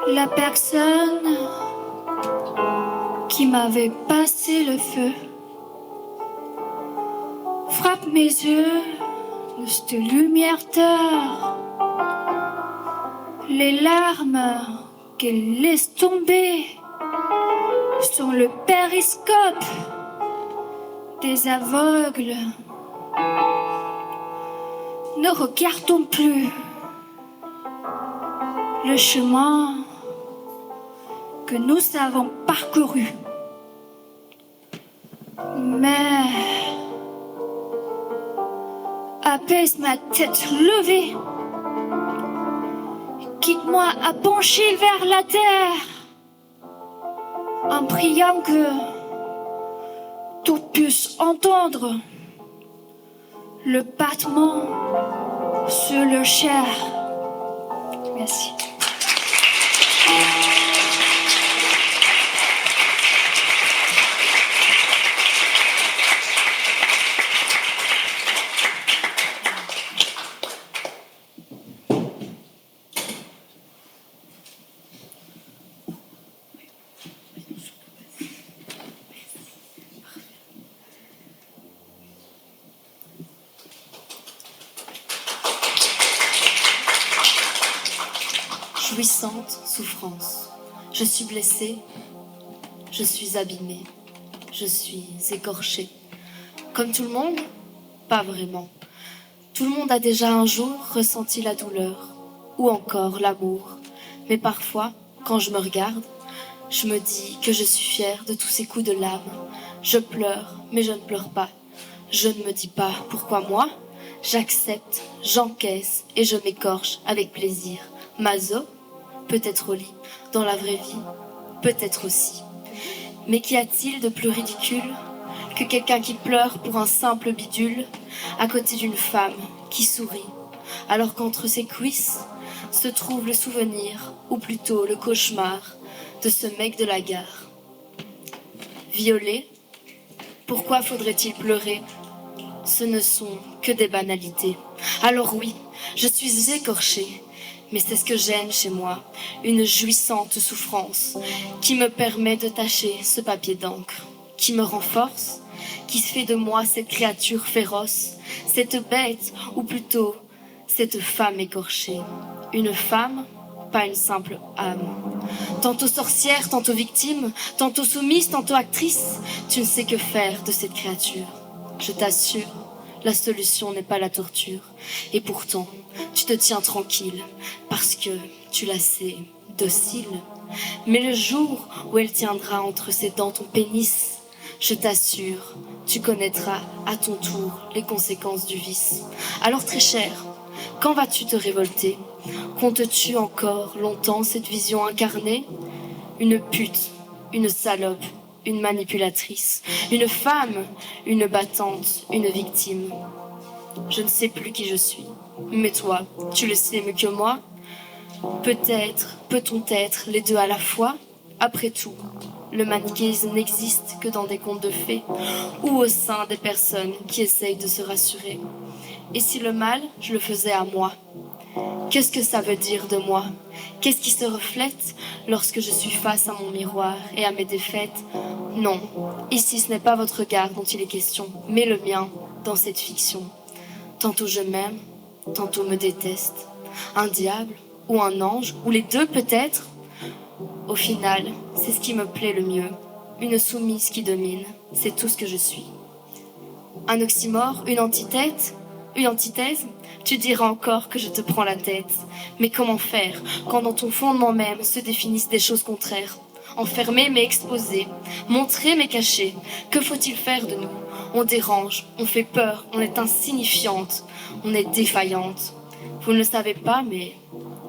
la personne qui m'avait passé le feu? Frappe mes yeux de cette lumière d'heure. Les larmes qu'elle laisse tomber sur le périscope des aveugles. Ne regardons plus le chemin que nous avons parcouru. Mais apaise ma tête levée. Quitte-moi à pencher vers la terre en priant que tout puisse entendre le battement sur le chair. Merci. Jouissante, souffrance. Je suis blessée, je suis abîmée, je suis écorchée. Comme tout le monde? Pas vraiment. Tout le monde a déjà un jour ressenti la douleur, ou encore l'amour. Mais parfois, quand je me regarde, Je me dis que je suis fière de tous ces coups de lame. Je pleure, mais je ne pleure pas. Je ne me dis pas pourquoi moi. J'accepte, j'encaisse et je m'écorche avec plaisir. Maso, peut-être au lit, dans la vraie vie, peut-être aussi. Mais qu'y a-t-il de plus ridicule que quelqu'un qui pleure pour un simple bidule à côté d'une femme qui sourit, alors qu'entre ses cuisses se trouve le souvenir, ou plutôt le cauchemar, de ce mec de la gare. Violé, pourquoi faudrait-il pleurer? Ce ne sont que des banalités. Alors oui, je suis écorchée, mais c'est ce que j'aime chez moi, une jouissante souffrance qui me permet de tâcher ce papier d'encre, qui me renforce, qui fait de moi cette créature féroce, cette bête, ou plutôt cette femme écorchée. Une femme, pas une simple âme. Tantôt sorcière, tantôt victime, tantôt soumise, tantôt actrice, tu ne sais que faire de cette créature. Je t'assure, la solution n'est pas la torture. Et pourtant, tu te tiens tranquille, parce que tu la sais docile. Mais le jour où elle tiendra entre ses dents ton pénis, je t'assure, tu connaîtras à ton tour les conséquences du vice. Alors très cher, quand vas-tu te révolter? Comptes-tu encore longtemps cette vision incarnée? Une pute, une salope, une manipulatrice, une femme, une battante, une victime. Je ne sais plus qui je suis, mais toi, tu le sais mieux que moi. Peut-être, peut-on être les deux à la fois? Après tout, le manichéisme n'existe que dans des contes de fées ou au sein des personnes qui essayent de se rassurer. Et si le mal, je le faisais à moi? Qu'est-ce que ça veut dire de moi? Qu'est-ce qui se reflète lorsque je suis face à mon miroir et à mes défaites? Non, ici ce n'est pas votre regard dont il est question, mais le mien dans cette fiction. Tantôt je m'aime, tantôt me déteste. Un diable ou un ange, ou les deux peut-être? Au final, c'est ce qui me plaît le mieux. Une soumise qui domine, c'est tout ce que je suis. Un oxymore, une antithèse? Une antithèse? Tu diras encore que je te prends la tête. Mais comment faire quand dans ton fondement même se définissent des choses contraires? Enfermé mais exposé, montré mais caché. Que faut-il faire de nous? On dérange, on fait peur, on est insignifiante, on est défaillante. Vous ne le savez pas, mais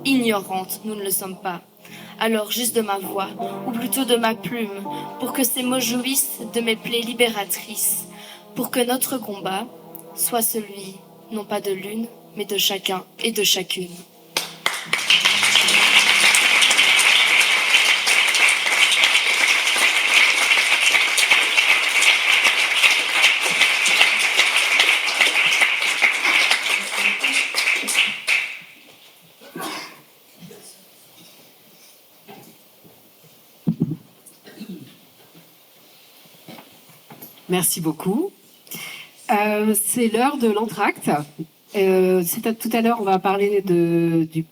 ignorante, nous ne le sommes pas. Alors juste de ma voix, ou plutôt de ma plume, pour que ces mots jouissent de mes plaies libératrices, pour que notre combat soit celui, non pas de l'une, mais de chacun et de chacune. Merci beaucoup. C'est l'heure de l'entracte. Tout à l'heure, on va parler du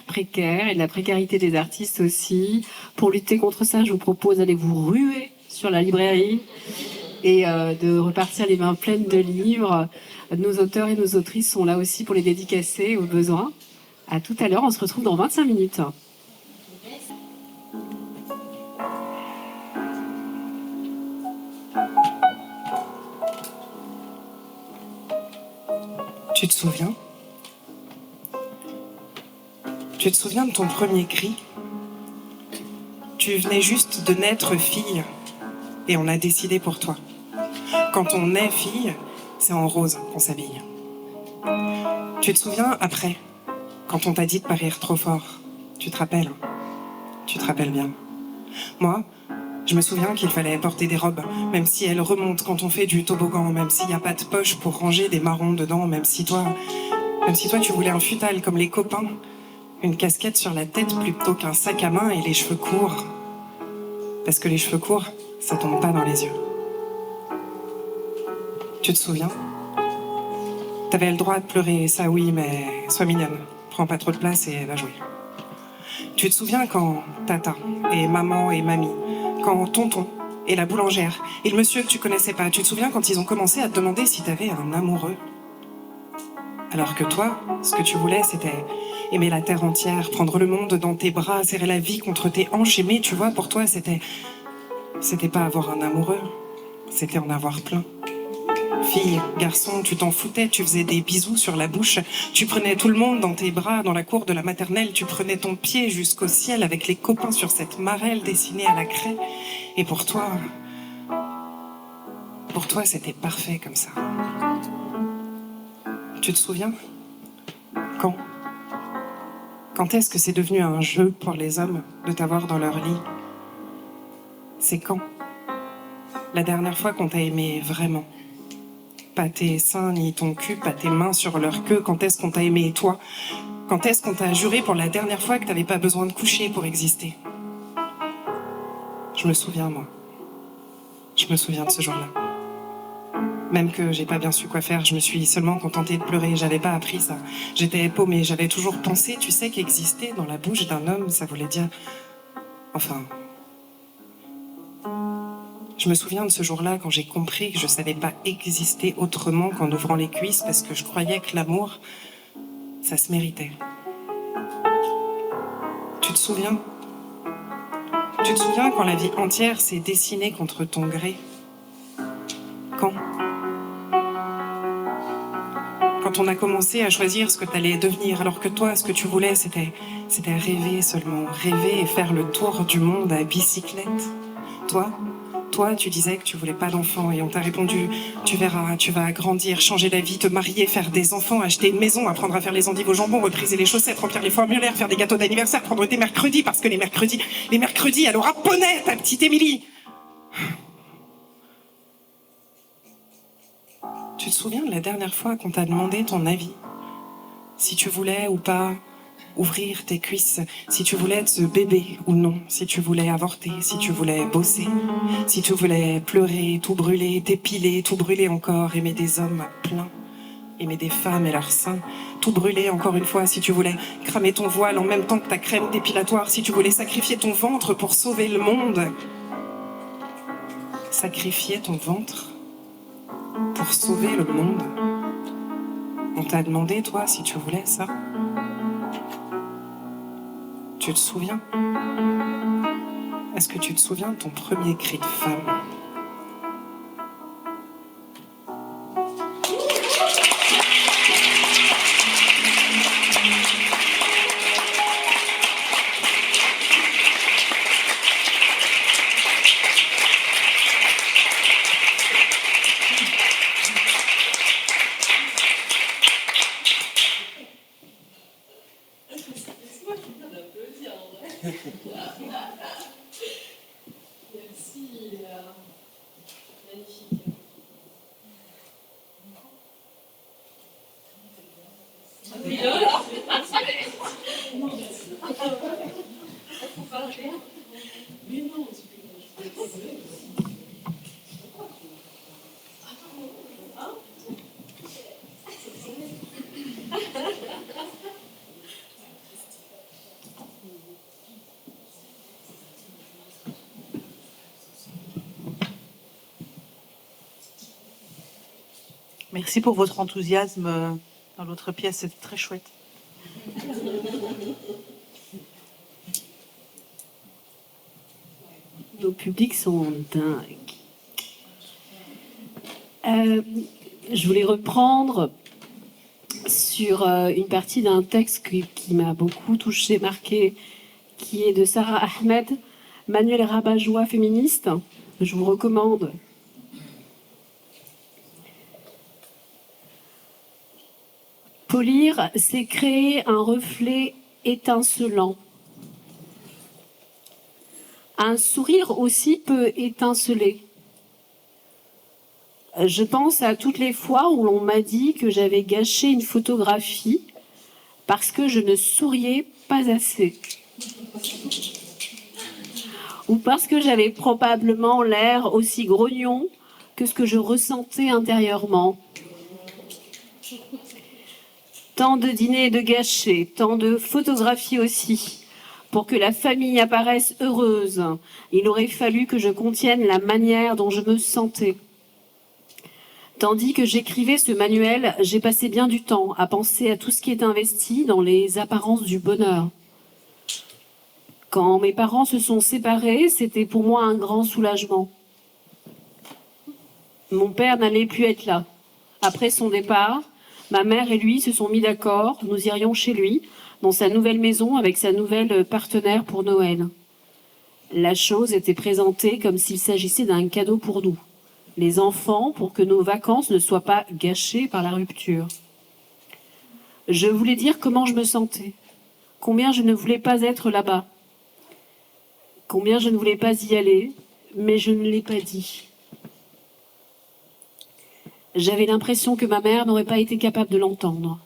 précaire et de la précarité des artistes aussi. Pour lutter contre ça, je vous propose d'aller vous ruer sur la librairie et de repartir les mains pleines de livres. Nos auteurs et nos autrices sont là aussi pour les dédicacer au besoin. À tout à l'heure, on se retrouve dans 25 minutes. Tu te souviens? Tu te souviens de ton premier cri? Tu venais juste de naître fille et on a décidé pour toi. Quand on naît fille, c'est en rose qu'on s'habille. Tu te souviens après, quand on t'a dit de pas rire trop fort? Tu te rappelles? Tu te rappelles bien. Moi, je me souviens qu'il fallait porter des robes, même si elles remontent quand on fait du toboggan, même s'il n'y a pas de poche pour ranger des marrons dedans, même si toi tu voulais un futal comme les copains, une casquette sur la tête plutôt qu'un sac à main et les cheveux courts. Parce que les cheveux courts, ça tombe pas dans les yeux. Tu te souviens? T'avais le droit de pleurer, ça oui, mais sois mignonne, prends pas trop de place et va jouer. Tu te souviens quand tata et maman et mamie, quand tonton et la boulangère et le monsieur que tu connaissais pas, tu te souviens quand ils ont commencé à te demander si t'avais un amoureux? Alors que toi, ce que tu voulais, c'était aimer la terre entière, prendre le monde dans tes bras, serrer la vie contre tes hanches, aimer, tu vois, pour toi, c'était pas avoir un amoureux, c'était en avoir plein. Fille, garçon, tu t'en foutais, tu faisais des bisous sur la bouche, tu prenais tout le monde dans tes bras, dans la cour de la maternelle, tu prenais ton pied jusqu'au ciel avec les copains sur cette marelle dessinée à la craie. Et pour toi, c'était parfait comme ça. Tu te souviens? Quand? Quand est-ce que c'est devenu un jeu pour les hommes de t'avoir dans leur lit? C'est quand? La dernière fois qu'on t'a aimé vraiment? Pas tes seins ni ton cul, pas tes mains sur leur queue. Quand est-ce qu'on t'a aimé, toi? Quand est-ce qu'on t'a juré pour la dernière fois que t'avais pas besoin de coucher pour exister? Je me souviens, moi. Je me souviens de ce jour-là. Même que j'ai pas bien su quoi faire, je me suis seulement contentée de pleurer, j'avais pas appris ça. J'étais paumée, j'avais toujours pensé, tu sais, qu'exister dans la bouche d'un homme, ça voulait dire... Enfin... Je me souviens de ce jour-là quand j'ai compris que je savais pas exister autrement qu'en ouvrant les cuisses parce que je croyais que l'amour, ça se méritait. Tu te souviens? Tu te souviens quand la vie entière s'est dessinée contre ton gré? Quand? Quand on a commencé à choisir ce que t'allais devenir, alors que toi, ce que tu voulais, c'était rêver seulement, rêver et faire le tour du monde à bicyclette. Toi, tu disais que tu voulais pas d'enfants et on t'a répondu, tu verras, tu vas grandir, changer la vie, te marier, faire des enfants, acheter une maison, apprendre à faire les endives au jambon, repriser les chaussettes, remplir les formulaires, faire des gâteaux d'anniversaire, prendre des mercredis, parce que les mercredis, elle aura poney, ta petite Émilie. Tu te souviens de la dernière fois qu'on t'a demandé ton avis? Si tu voulais ou pas ouvrir tes cuisses, si tu voulais être ce bébé ou non, si tu voulais avorter, si tu voulais bosser, si tu voulais pleurer, tout brûler, t'épiler, tout brûler encore, aimer des hommes pleins, aimer des femmes et leurs seins, tout brûler encore une fois, si tu voulais cramer ton voile en même temps que ta crème dépilatoire, si tu voulais sacrifier ton ventre pour sauver le monde. Sacrifier ton ventre pour sauver le monde. On t'a demandé, toi, si tu voulais ça. Tu te souviens? Est-ce que tu te souviens de ton premier cri de femme? Merci pour votre enthousiasme dans l'autre pièce, c'était très chouette. Nos publics sont dingues. Je voulais reprendre sur une partie d'un texte qui m'a beaucoup touchée, marqué, qui est de Sarah Ahmed, Manuel rabat-joie féministe. Je vous recommande. Polir, c'est créer un reflet étincelant. Un sourire aussi peut étinceler. Je pense à toutes les fois où l'on m'a dit que j'avais gâché une photographie parce que je ne souriais pas assez. Ou parce que j'avais probablement l'air aussi grognon que ce que je ressentais intérieurement. Tant de dîners de gâchés, tant de photographies aussi. Pour que la famille apparaisse heureuse, il aurait fallu que je contienne la manière dont je me sentais. Tandis que j'écrivais ce manuel, j'ai passé bien du temps à penser à tout ce qui est investi dans les apparences du bonheur. Quand mes parents se sont séparés, c'était pour moi un grand soulagement. Mon père n'allait plus être là. Après son départ, ma mère et lui se sont mis d'accord, nous irions chez lui, dans sa nouvelle maison avec sa nouvelle partenaire pour Noël. La chose était présentée comme s'il s'agissait d'un cadeau pour nous, les enfants, pour que nos vacances ne soient pas gâchées par la rupture. Je voulais dire comment je me sentais, combien je ne voulais pas être là-bas, combien je ne voulais pas y aller, mais je ne l'ai pas dit. J'avais l'impression que ma mère n'aurait pas été capable de l'entendre.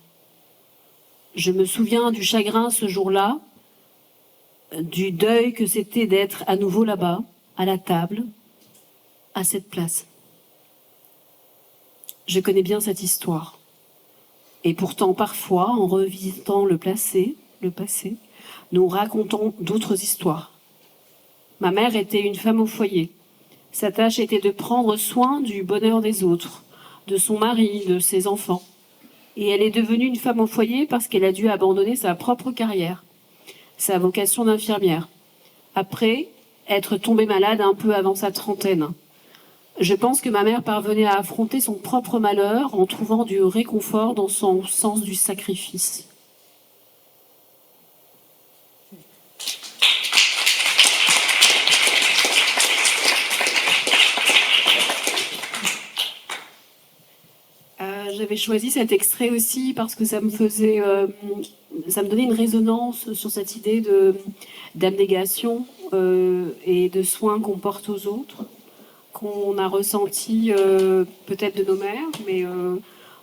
Je me souviens du chagrin ce jour-là, du deuil que c'était d'être à nouveau là-bas, à la table, à cette place. Je connais bien cette histoire. Et pourtant, parfois, en revisitant le passé, nous racontons d'autres histoires. Ma mère était une femme au foyer. Sa tâche était de prendre soin du bonheur des autres, de son mari, de ses enfants. Et elle est devenue une femme au foyer parce qu'elle a dû abandonner sa propre carrière, sa vocation d'infirmière, après être tombée malade un peu avant sa trentaine. Je pense que ma mère parvenait à affronter son propre malheur en trouvant du réconfort dans son sens du sacrifice. J'avais choisi cet extrait aussi parce que ça me donnait une résonance sur cette idée d'abnégation et de soins qu'on porte aux autres, qu'on a ressenti peut-être de nos mères, mais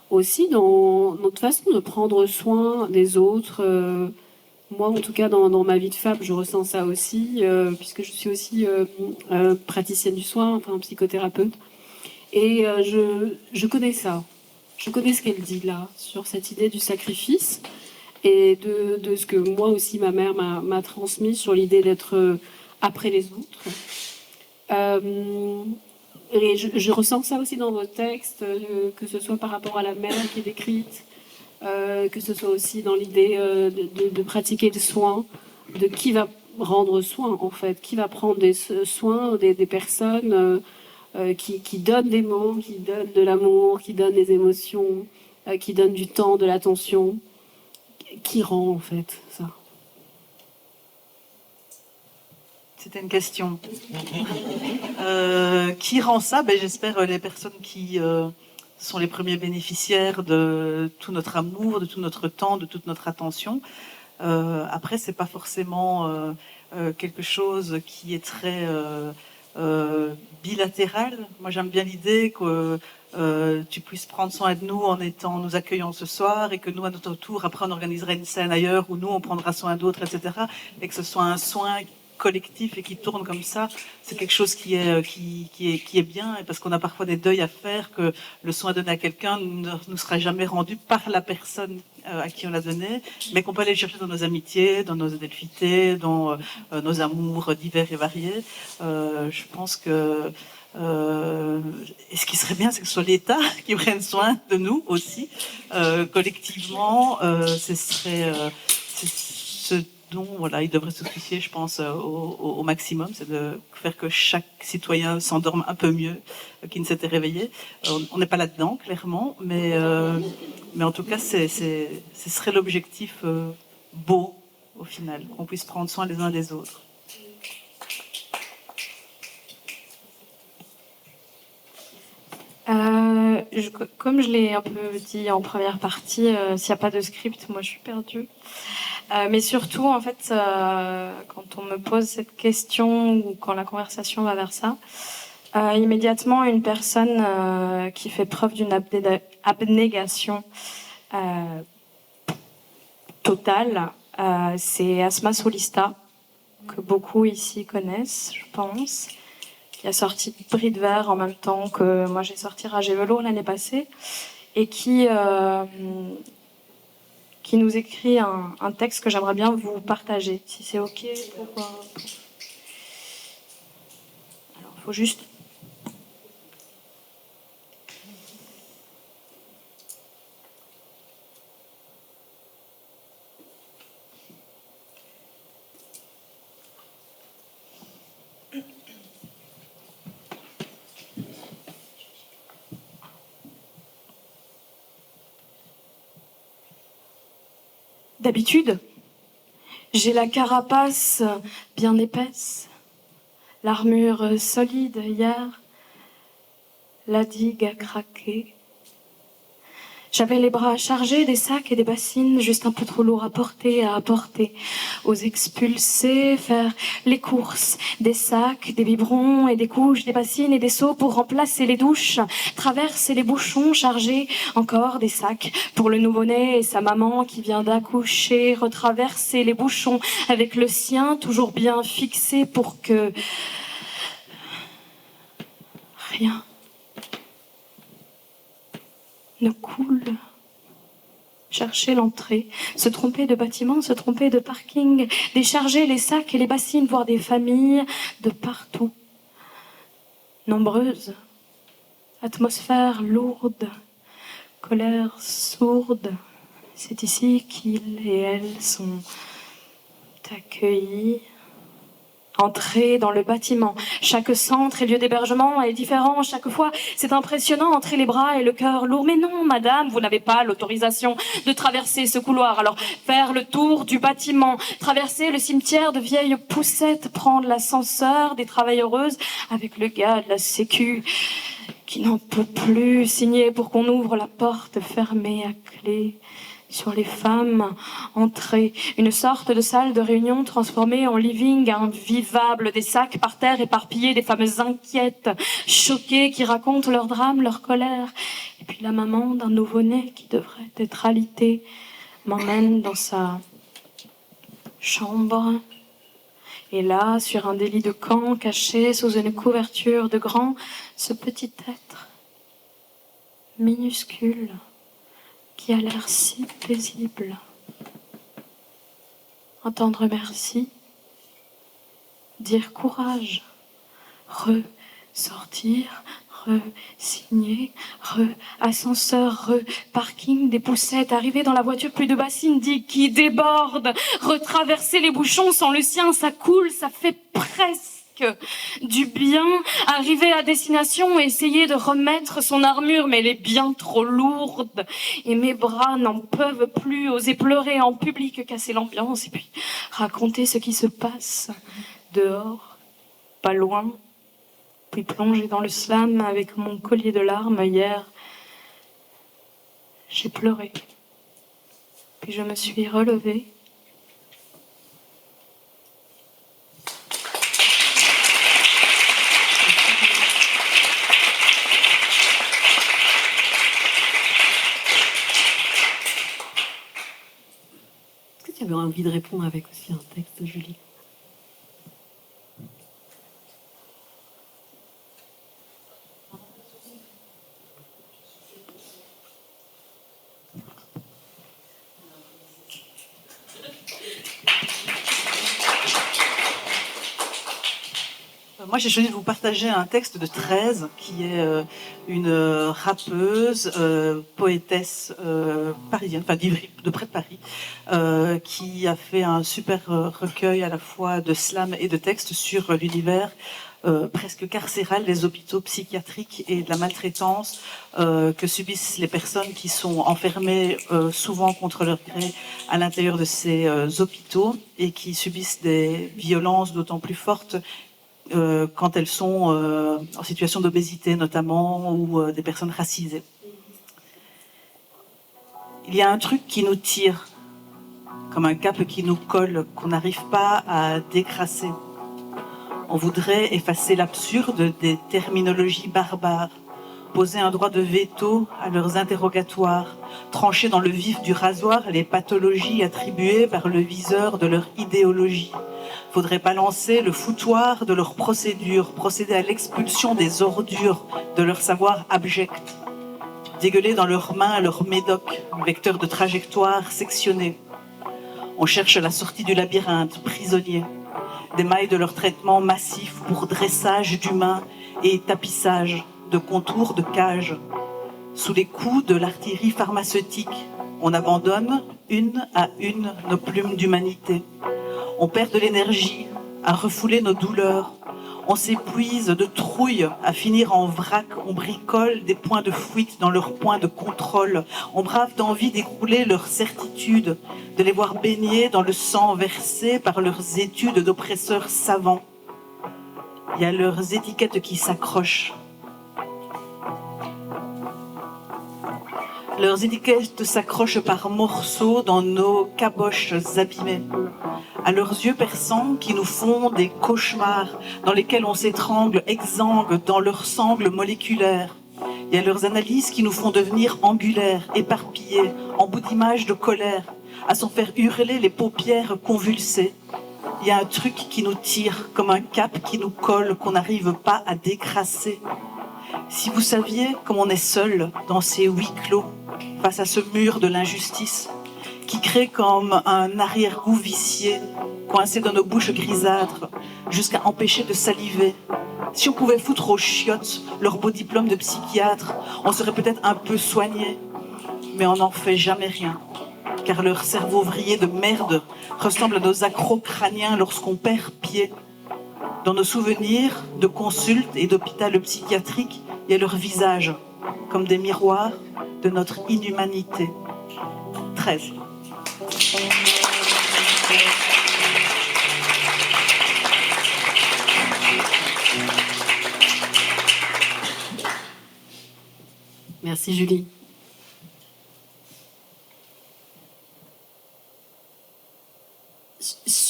aussi dans notre façon de prendre soin des autres. Moi, en tout cas, dans ma vie de femme, je ressens ça aussi, puisque je suis aussi praticienne du soin, enfin psychothérapeute. Et je connais ça. Je connais ce qu'elle dit là, sur cette idée du sacrifice et de ce que moi aussi ma mère m'a transmis sur l'idée d'être après les autres. Et je ressens ça aussi dans vos textes, que ce soit par rapport à la mère qui est décrite, que ce soit aussi dans l'idée de pratiquer le soin, de qui va rendre soin en fait, qui va prendre des soins des personnes qui donnent des mots, qui donnent de l'amour, qui donnent des émotions, qui donnent du temps, de l'attention, qui rend en fait ça. C'était une question. Qui rend ça? J'espère les personnes qui sont les premiers bénéficiaires de tout notre amour, de tout notre temps, de toute notre attention. Après, c'est pas forcément quelque chose qui est très bilatéral. Moi, j'aime bien l'idée que tu puisses prendre soin de nous en nous accueillant ce soir et que nous, à notre tour, après, on organisera une scène ailleurs où nous, on prendra soin d'autres, etc. Et que ce soit un soin collectif et qui tourne comme ça, c'est quelque chose qui est bien, et parce qu'on a parfois des deuils à faire, que le soin donné à quelqu'un ne nous sera jamais rendu par la personne à qui on l'a donné, mais qu'on peut aller le chercher dans nos amitiés, dans nos adelphités, dans nos amours divers et variés. Je pense que et ce qui serait bien, c'est que ce soit l'État qui prenne soin de nous aussi, collectivement. Ce serait ce dont il devrait se soucier, je pense, au maximum, c'est de faire que chaque citoyen s'endorme un peu mieux qu'il ne s'était réveillé. On n'est pas là-dedans, clairement, mais en tout cas, ce serait l'objectif beau, au final, qu'on puisse prendre soin les uns des autres. Comme je l'ai un peu dit en première partie, s'il n'y a pas de script, moi je suis perdue. Mais surtout, en fait, quand on me pose cette question ou quand la conversation va vers ça, immédiatement, une personne qui fait preuve d'une abnégation totale, c'est Asma Solista, que beaucoup ici connaissent, je pense, qui a sorti Bris de verre en même temps que moi j'ai sorti Rage et Velours l'année passée, et qui nous écrit un texte que j'aimerais bien vous partager, si c'est OK. Alors, il faut juste... D'habitude, j'ai la carapace bien épaisse, l'armure solide. Hier, la digue a craqué. J'avais les bras chargés des sacs et des bassines, juste un peu trop lourds à apporter aux expulsés, faire les courses, des sacs, des biberons et des couches, des bassines et des seaux pour remplacer les douches, traverser les bouchons chargés, encore des sacs pour le nouveau-né et sa maman qui vient d'accoucher, retraverser les bouchons avec le sien toujours bien fixé pour que rien ne coule. Chercher l'entrée, se tromper de bâtiment, se tromper de parking, décharger les sacs et les bassines, voir des familles de partout. Nombreuses, atmosphère lourde, colère sourde. C'est ici qu'ils et elles sont accueillis. Entrer dans le bâtiment. Chaque centre et lieu d'hébergement est différent. Chaque fois, c'est impressionnant. Entrer les bras et le cœur lourd. Mais non, madame, vous n'avez pas l'autorisation de traverser ce couloir. Alors, faire le tour du bâtiment, traverser le cimetière de vieilles poussettes, prendre l'ascenseur des travailleuses avec le gars de la sécu qui n'en peut plus, signer pour qu'on ouvre la porte fermée à clé. Sur les femmes, entrées, une sorte de salle de réunion transformée en living invivable, des sacs par terre éparpillés, des femmes inquiètes, choquées, qui racontent leur drame, leur colère. Et puis la maman d'un nouveau-né qui devrait être alité m'emmène dans sa chambre. Et là, sur un des lits de camp, caché sous une couverture de grands, ce petit être minuscule qui a l'air si paisible. Entendre merci, dire courage, ressortir, re-signer, re-ascenseur, re-parking, des poussettes, arriver dans la voiture, plus de bassine, digue qui déborde, retraverser les bouchons sans le sien, ça coule, ça fait presque du bien, arriver à destination, essayer de remettre son armure, mais elle est bien trop lourde et mes bras n'en peuvent plus, oser pleurer en public, casser l'ambiance et puis raconter ce qui se passe dehors, pas loin, puis plonger dans le slam avec mon collier de larmes. Hier, j'ai pleuré, puis je me suis relevée. Tu avais envie de répondre avec aussi un texte, Julie? Moi, j'ai choisi de vous partager un texte de 13, qui est une rappeuse, poétesse parisienne, enfin d'Ivry, de près de Paris, qui a fait un super recueil à la fois de slam et de textes sur l'univers presque carcéral des hôpitaux psychiatriques et de la maltraitance que subissent les personnes qui sont enfermées souvent contre leur gré à l'intérieur de ces hôpitaux et qui subissent des violences d'autant plus fortes quand elles sont en situation d'obésité notamment, ou des personnes racisées. Il y a un truc qui nous tire, comme un cap qui nous colle, qu'on n'arrive pas à décrasser. On voudrait effacer l'absurde des terminologies barbares, poser un droit de veto à leurs interrogatoires, trancher dans le vif du rasoir les pathologies attribuées par le viseur de leur idéologie. Faudrait balancer le foutoir de leurs procédures, procéder à l'expulsion des ordures de leur savoir abject, dégueuler dans leurs mains leur médoc, vecteur de trajectoire sectionné. On cherche la sortie du labyrinthe, prisonnier, des mailles de leur traitement massif pour dressage d'humains et tapissage de contours de cage. Sous les coups de l'artillerie pharmaceutique, on abandonne une à une nos plumes d'humanité. On perd de l'énergie à refouler nos douleurs. On s'épuise de trouille à finir en vrac. On bricole des points de fuite dans leurs points de contrôle. On brave d'envie d'écrouler leurs certitudes, de les voir baigner dans le sang versé par leurs études d'oppresseurs savants. Il y a leurs étiquettes qui s'accrochent. Leurs étiquettes s'accrochent par morceaux dans nos caboches abîmées. À leurs yeux perçants qui nous font des cauchemars, dans lesquels on s'étrangle, exsangue dans leurs sangles moléculaires. Il y a leurs analyses qui nous font devenir angulaires, éparpillés, en bout d'images de colère, à s'en faire hurler les paupières convulsées. Il y a un truc qui nous tire, comme un cap qui nous colle, qu'on n'arrive pas à décrasser. Si vous saviez comme on est seul dans ces huis clos, face à ce mur de l'injustice, qui crée comme un arrière-goût vicié, coincé dans nos bouches grisâtres, jusqu'à empêcher de saliver. Si on pouvait foutre aux chiottes leur beau diplôme de psychiatre, on serait peut-être un peu soigné, mais on n'en fait jamais rien, car leur cerveau vrillé de merde ressemble à nos accros crâniens lorsqu'on perd pied. Dans nos souvenirs de consultes et d'hôpital psychiatrique, il y a leur visage, comme des miroirs de notre inhumanité. 13. Merci Julie.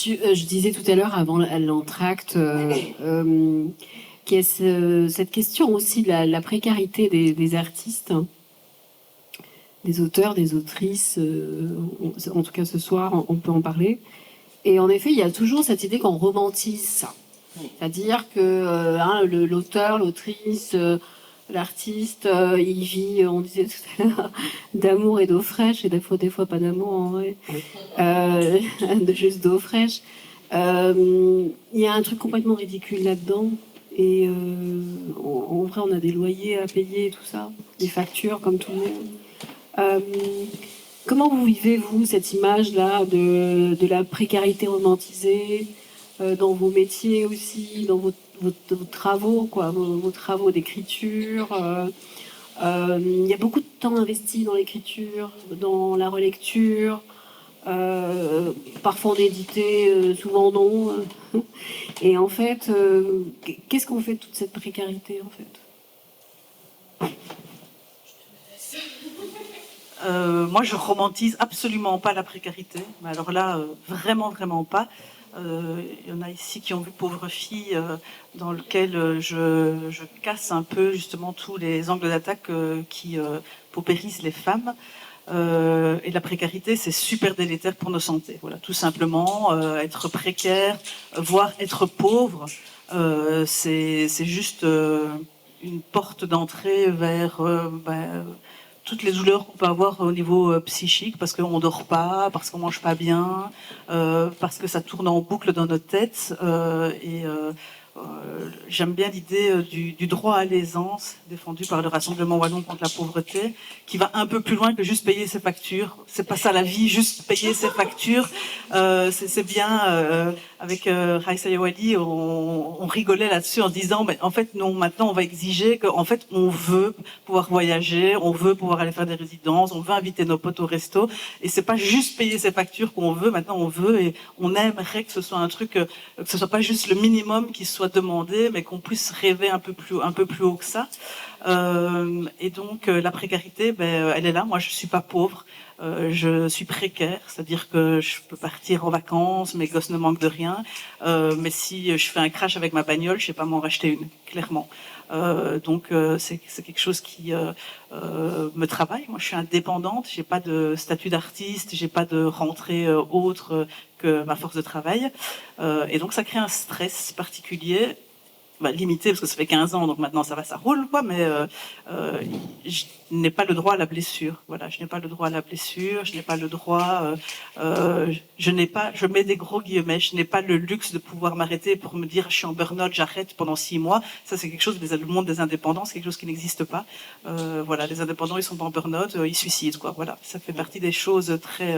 Je disais tout à l'heure avant l'entracte qu'il y a cette question aussi de la précarité des artistes, des auteurs, des autrices, en tout cas ce soir on peut en parler. Et en effet, il y a toujours cette idée qu'on romantise ça. C'est-à-dire que l'auteur, l'autrice, l'artiste, il vit, on disait tout à l'heure, d'amour et d'eau fraîche, et des fois pas d'amour en vrai, de juste d'eau fraîche. Il y a un truc complètement ridicule là-dedans. Et en vrai, on a des loyers à payer et tout ça, des factures comme tout le monde. Comment vous vivez, vous, cette image-là de la précarité romantisée dans vos métiers aussi, dans vos travaux, quoi, vos travaux d'écriture. Il y a beaucoup de temps investi dans l'écriture, dans la relecture. Parfois on édité, souvent non. Et en fait, qu'est-ce qu'on fait de toute cette précarité, en fait? Moi, je romantise absolument pas la précarité. Mais alors là, vraiment, vraiment pas. Il y en a ici qui ont vu Pauvre fille, dans lequel je casse un peu justement tous les angles d'attaque qui paupérisent les femmes. Et la précarité, c'est super délétère pour nos santé. Voilà, tout simplement, être précaire, voire être pauvre, c'est juste une porte d'entrée vers toutes les douleurs qu'on peut avoir au niveau psychique, parce qu'on dort pas, parce qu'on mange pas bien, parce que ça tourne en boucle dans notre tête. J'aime bien l'idée du droit à l'aisance défendu par le Rassemblement Wallon contre la pauvreté, qui va un peu plus loin que juste payer ses factures. C'est pas ça la vie, juste payer ses factures. C'est bien. Avec Raïssa Yawali, on rigolait là-dessus en disant, mais en fait non, maintenant on va exiger qu'en fait on veut pouvoir voyager, on veut pouvoir aller faire des résidences, on veut inviter nos potes au resto, et c'est pas juste payer ses factures qu'on veut. Maintenant on veut et on aimerait que ce soit un truc, que ce soit pas juste le minimum qui soit demandé, mais qu'on puisse rêver un peu plus haut que ça. Et donc la précarité, elle est là. Moi, je suis pas pauvre, je suis précaire, c'est-à-dire que je peux partir en vacances, mes gosses ne manquent de rien. Mais si je fais un crash avec ma bagnole, je sais pas m'en racheter une, clairement. Donc c'est quelque chose qui me travaille. Moi, je suis indépendante, j'ai pas de statut d'artiste, j'ai pas de rentrée autre que ma force de travail. Et donc ça crée un stress particulier. Limité parce que ça fait 15 ans, donc maintenant ça roule, quoi, mais n'ai pas le droit à la blessure. Voilà, je n'ai pas le droit à la blessure, je n'ai pas le droit, je mets des gros guillemets, je n'ai pas le luxe de pouvoir m'arrêter pour me dire je suis en burn-out, j'arrête pendant 6 mois. Ça, c'est quelque chose, le monde des indépendants, c'est quelque chose qui n'existe pas. Voilà, les indépendants, ils sont pas en burn-out, ils suicident, quoi. Voilà, ça fait partie des choses très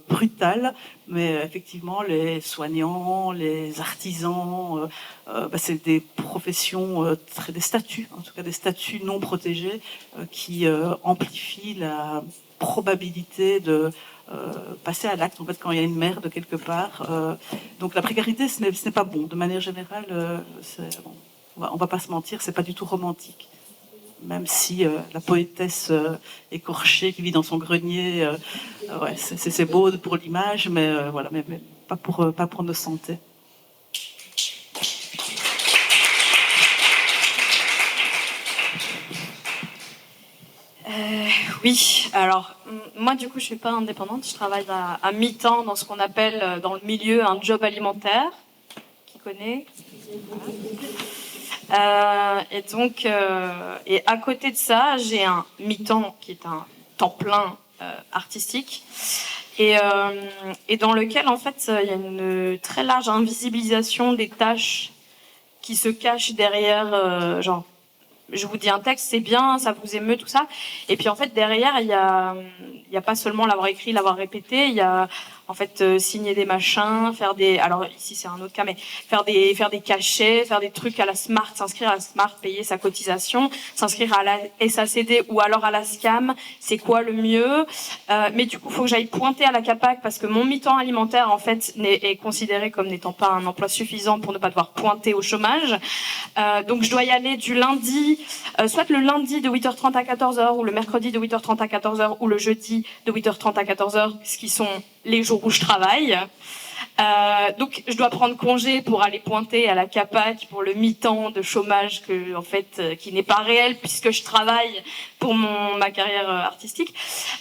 brutales, mais effectivement, les soignants, les artisans, c'est des professions, des statuts, en tout cas des statuts non protégés, qui amplifie la probabilité de passer à l'acte en fait quand il y a une merde quelque part. Donc la précarité, ce n'est pas bon. De manière générale, bon, on va pas se mentir, c'est pas du tout romantique. Même si la poétesse écorchée qui vit dans son grenier, ouais, c'est beau pour l'image, mais voilà, mais pas pour nos santé. Oui, alors moi du coup je suis pas indépendante, je travaille à mi-temps dans ce qu'on appelle dans le milieu un job alimentaire. Qui connaît? Et donc et à côté de ça j'ai un mi-temps qui est un temps plein artistique et dans lequel en fait il y a une très large invisibilisation des tâches qui se cachent derrière genre je vous dis un texte, c'est bien, ça vous émeut, tout ça. Et puis en fait, derrière, il y a pas seulement l'avoir écrit, l'avoir répété, il y a en fait signer des machins, faire des... Alors ici, c'est un autre cas, mais faire des cachets, faire des trucs à la Smart, s'inscrire à la Smart, payer sa cotisation, s'inscrire à la SACD ou alors à la SCAM, c'est quoi le mieux? Mais du coup, il faut que j'aille pointer à la CAPAC parce que mon mi-temps alimentaire, en fait, est considéré comme n'étant pas un emploi suffisant pour ne pas devoir pointer au chômage. Donc je dois y aller du lundi, soit le lundi de 8h30 à 14h, ou le mercredi de 8h30 à 14h, ou le jeudi de 8h30 à 14h, ce qui sont les jours où je travaille. Donc je dois prendre congé pour aller pointer à la CAPAC pour le mi-temps de chômage qui n'est pas réel puisque je travaille pour ma carrière artistique.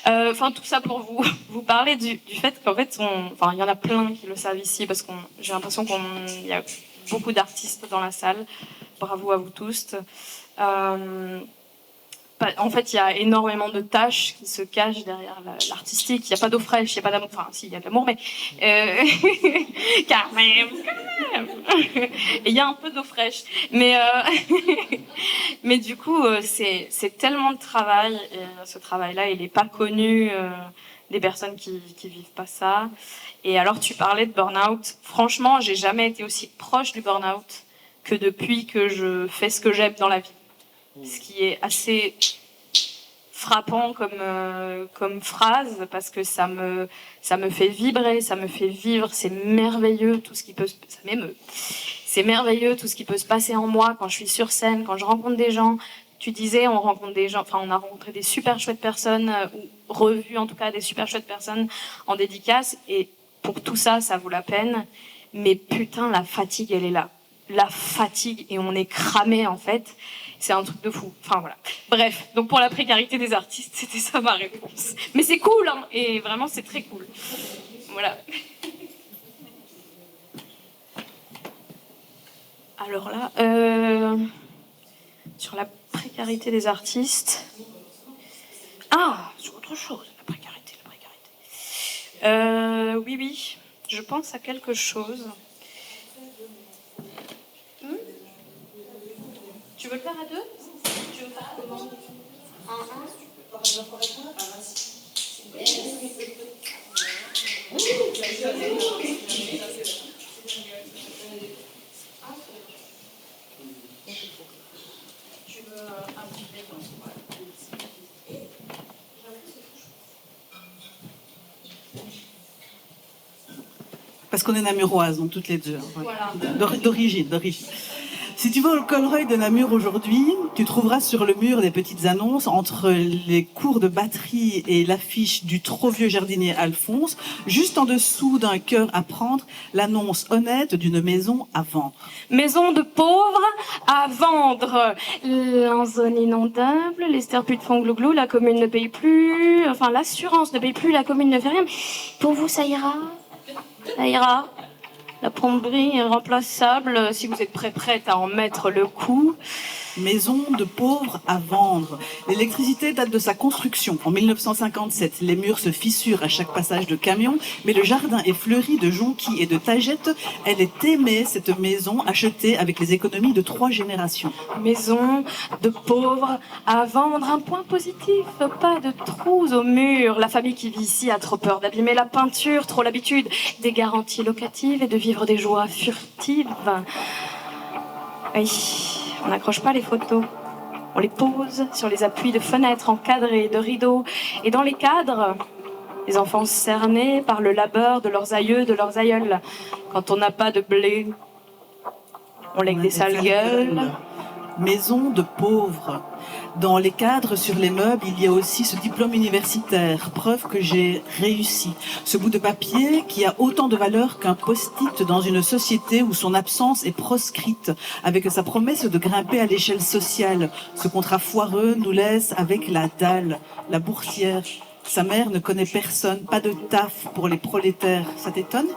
Enfin tout ça pour vous parler du fait qu'en fait il y en a plein qui le savent ici parce j'ai l'impression qu'il y a beaucoup d'artistes dans la salle. Bravo à vous tous. En fait, il y a énormément de tâches qui se cachent derrière l'artistique. Il n'y a pas d'eau fraîche, il n'y a pas d'amour. Enfin, si, il y a de l'amour, mais quand même. Et il y a un peu d'eau fraîche. Mais mais du coup, c'est tellement de travail. Et ce travail-là, il n'est pas connu des personnes qui vivent pas ça. Et alors, tu parlais de burn-out. Franchement, j'ai jamais été aussi proche du burn-out que depuis que je fais ce que j'aime dans la vie. Ce qui est assez frappant comme phrase parce que ça me fait vibrer, ça me fait vivre, c'est merveilleux tout ce qui peut ça m'émeut. C'est merveilleux tout ce qui peut se passer en moi quand je suis sur scène, quand je rencontre des gens. Tu disais on rencontre des gens, enfin on a rencontré des super chouettes personnes ou revu en tout cas des super chouettes personnes en dédicace et pour tout ça ça vaut la peine. Mais putain la fatigue elle est là. La fatigue et on est cramé en fait. C'est un truc de fou. Enfin voilà. Bref, donc pour la précarité des artistes, c'était ça ma réponse. Mais c'est cool, hein, et vraiment c'est très cool. Voilà. Alors là, sur la précarité des artistes. Ah, sur autre chose, la précarité. Oui, je pense à quelque chose. Tu veux le faire à deux? Tu veux faire comment? Parce qu'on est namuroises, donc toutes les deux. Ouais. Voilà. D'origine. Si tu vas au Colreuil de Namur aujourd'hui, tu trouveras sur le mur des petites annonces entre les cours de batterie et l'affiche du trop vieux jardinier Alphonse. Juste en dessous d'un cœur à prendre, l'annonce honnête d'une maison à vendre. Maison de pauvres à vendre. En zone inondable, les sterputes font glouglou, la commune ne paye plus, enfin l'assurance ne paye plus, la commune ne fait rien. Pour vous, ça ira? Ça ira? La plomberie est remplaçable si vous êtes prête à en mettre le coup. Maison de pauvres à vendre. L'électricité date de sa construction en 1957. Les murs se fissurent à chaque passage de camion, mais le jardin est fleuri de jonquilles et de tagettes. Elle est aimée, cette maison, achetée avec les économies de 3 générations. Maison de pauvres à vendre. Un point positif, pas de trous au mur. La famille qui vit ici a trop peur d'abîmer la peinture, trop l'habitude des garanties locatives et de vivre des joies furtives. Oui. On n'accroche pas les photos, on les pose sur les appuis de fenêtres encadrées de rideaux. Et dans les cadres, les enfants cernés par le labeur de leurs aïeux, de leurs aïeuls. Quand on n'a pas de blé, on lègue des sales gueules. Maison de pauvres. Dans les cadres sur les meubles, il y a aussi ce diplôme universitaire, preuve que j'ai réussi. Ce bout de papier qui a autant de valeur qu'un post-it dans une société où son absence est proscrite, avec sa promesse de grimper à l'échelle sociale. Ce contrat foireux nous laisse avec la dalle, la boursière. Sa mère ne connaît personne, pas de taf pour les prolétaires. Ça t'étonne ?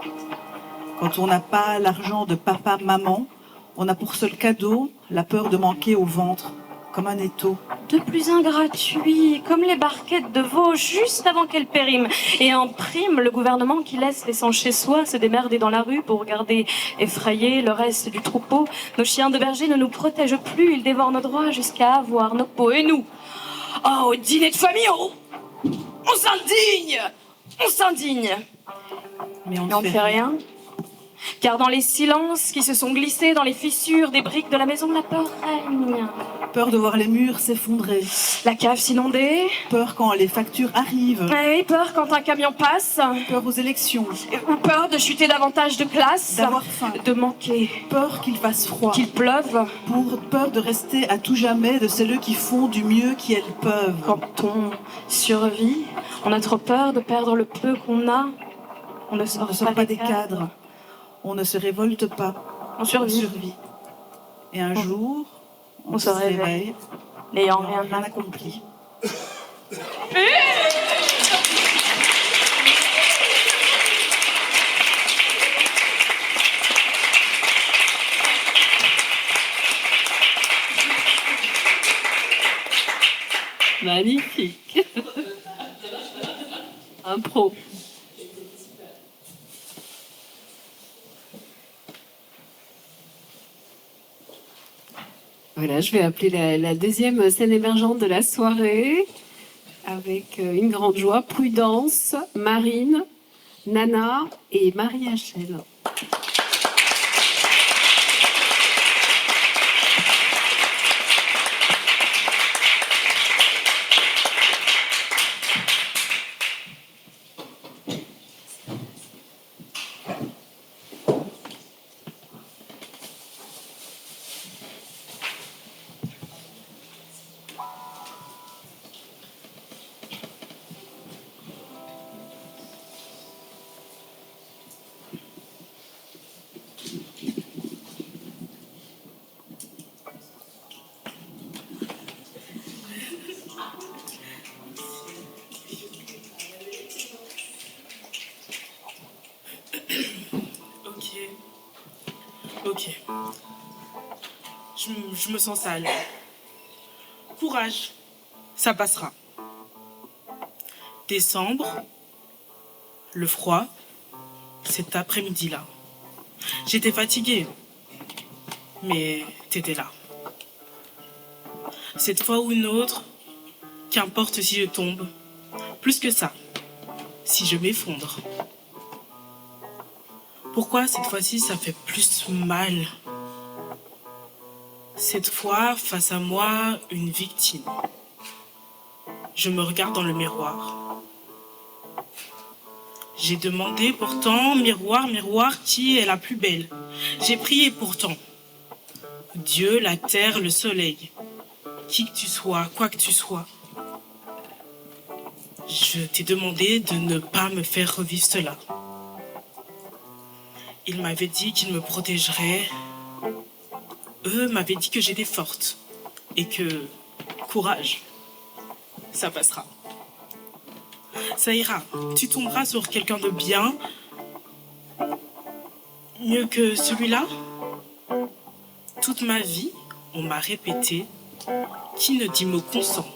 Quand on n'a pas l'argent de papa, maman, on a pour seul cadeau la peur de manquer au ventre, comme un étau. De plus un gratuit, comme les barquettes de veau, juste avant qu'elles périment. Et en prime, le gouvernement qui laisse les sans chez soi se démerder dans la rue pour garder effrayé le reste du troupeau. Nos chiens de berger ne nous protègent plus, ils dévorent nos droits jusqu'à avoir nos peaux. Et nous, au dîner de famille, on s'indigne. On s'indigne. Mais on ne fait rien. Car dans les silences qui se sont glissés dans les fissures des briques de la maison, la peur règne. Peur de voir les murs s'effondrer. La cave s'inonder. Peur quand les factures arrivent. Oui, peur quand un camion passe. Peur aux élections. Ou peur de chuter davantage de classe. D'avoir faim. De manquer. Peur qu'il fasse froid. Qu'il pleuve. Peur de rester à tout jamais de celles qui font du mieux qu'elles peuvent. Quand on survit, on a trop peur de perdre le peu qu'on a. On ne sort pas des cadres. On ne se révolte pas. On survit. Et un jour, on se réveille, n'ayant rien accompli. Magnifique. Impro. Voilà, je vais appeler la deuxième scène émergente de la soirée avec une grande joie, Prudence, Marine, Nana et Marie-Hachel. Ok. Je me sens sale. Courage, ça passera. Décembre, le froid, cet après-midi-là. J'étais fatiguée, mais t'étais là. Cette fois ou une autre, qu'importe si je tombe, plus que ça, si je m'effondre. Pourquoi cette fois-ci ça fait plus mal? Cette fois, face à moi, une victime. Je me regarde dans le miroir. J'ai demandé pourtant, miroir, miroir, qui est la plus belle? J'ai prié pourtant. Dieu, la terre, le soleil. Qui que tu sois, quoi que tu sois. Je t'ai demandé de ne pas me faire revivre cela. Il m'avait dit qu'il me protégerait. Eux m'avaient dit que j'étais forte. Et que, courage, ça passera. Ça ira, tu tomberas sur quelqu'un de bien. Mieux que celui-là? Toute ma vie, on m'a répété qui ne dit mot consent.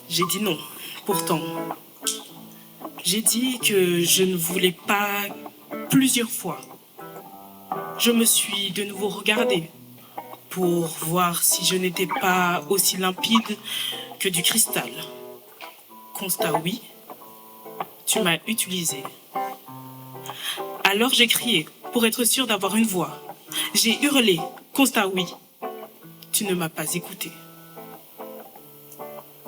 J'ai dit non, pourtant. J'ai dit que je ne voulais pas plusieurs fois. Je me suis de nouveau regardée pour voir si je n'étais pas aussi limpide que du cristal. Constat oui, tu m'as utilisé. Alors j'ai crié pour être sûre d'avoir une voix. J'ai hurlé, constat oui, tu ne m'as pas écouté.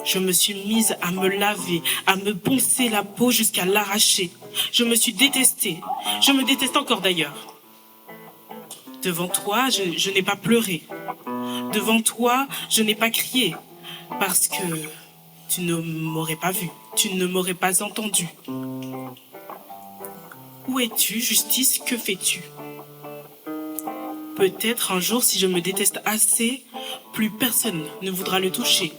Je me suis mise à me laver, à me poncer la peau jusqu'à l'arracher. Je me suis détestée. Je me déteste encore d'ailleurs. Devant toi, je n'ai pas pleuré. Devant toi, je n'ai pas crié. Parce que tu ne m'aurais pas vu. Tu ne m'aurais pas entendu. Où es-tu, justice? Que fais-tu? Peut-être un jour, si je me déteste assez, plus personne ne voudra le toucher.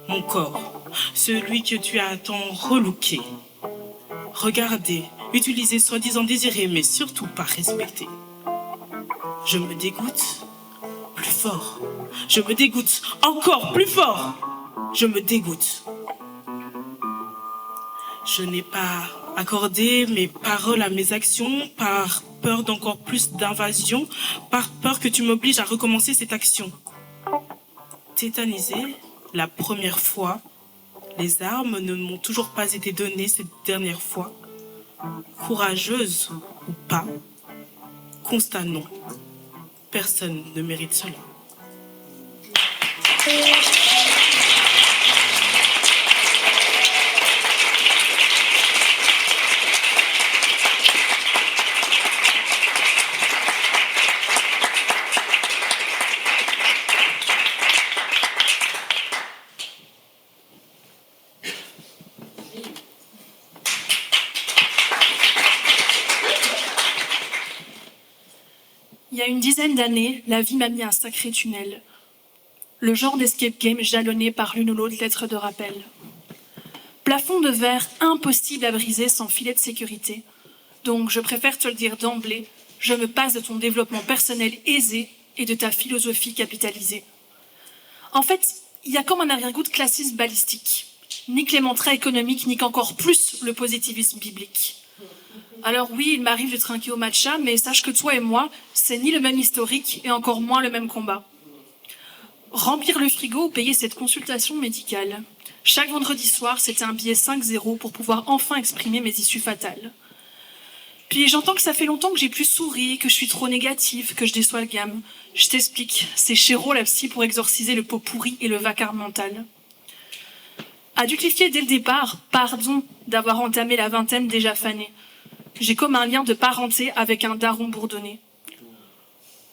Mon corps, celui que tu as tant relooké, regardé, utilisé, soi-disant désiré, mais surtout pas respecté. Je me dégoûte plus fort. Je me dégoûte encore plus fort. Je me dégoûte. Je n'ai pas accordé mes paroles à mes actions par peur d'encore plus d'invasion, par peur que tu m'obliges à recommencer cette action. Tétanisée, la première fois, les armes ne m'ont toujours pas été données cette dernière fois. Courageuse ou pas, constat non. Personne ne mérite cela. Il y a une dizaine d'années, la vie m'a mis un sacré tunnel. Le genre d'escape game jalonné par l'une ou l'autre lettre de rappel. Plafond de verre impossible à briser sans filet de sécurité. Donc je préfère te le dire d'emblée, je me passe de ton développement personnel aisé et de ta philosophie capitalisée. En fait, il y a comme un arrière-goût de classisme balistique. Ni que les mantras économiques, ni qu'encore plus le positivisme biblique. Alors oui, il m'arrive de trinquer au matcha, mais sache que toi et moi, c'est ni le même historique et encore moins le même combat. Remplir le frigo ou payer cette consultation médicale. Chaque vendredi soir, c'était un billet 5-0 pour pouvoir enfin exprimer mes issues fatales. Puis j'entends que ça fait longtemps que j'ai plus souri, que je suis trop négative, que je déçois le gamme. Je t'explique, c'est Chéreau la psy pour exorciser le pot pourri et le vacarme mental. À duplifier dès le départ, pardon d'avoir entamé la vingtaine déjà fanée. J'ai comme un lien de parenté avec un daron bourdonné.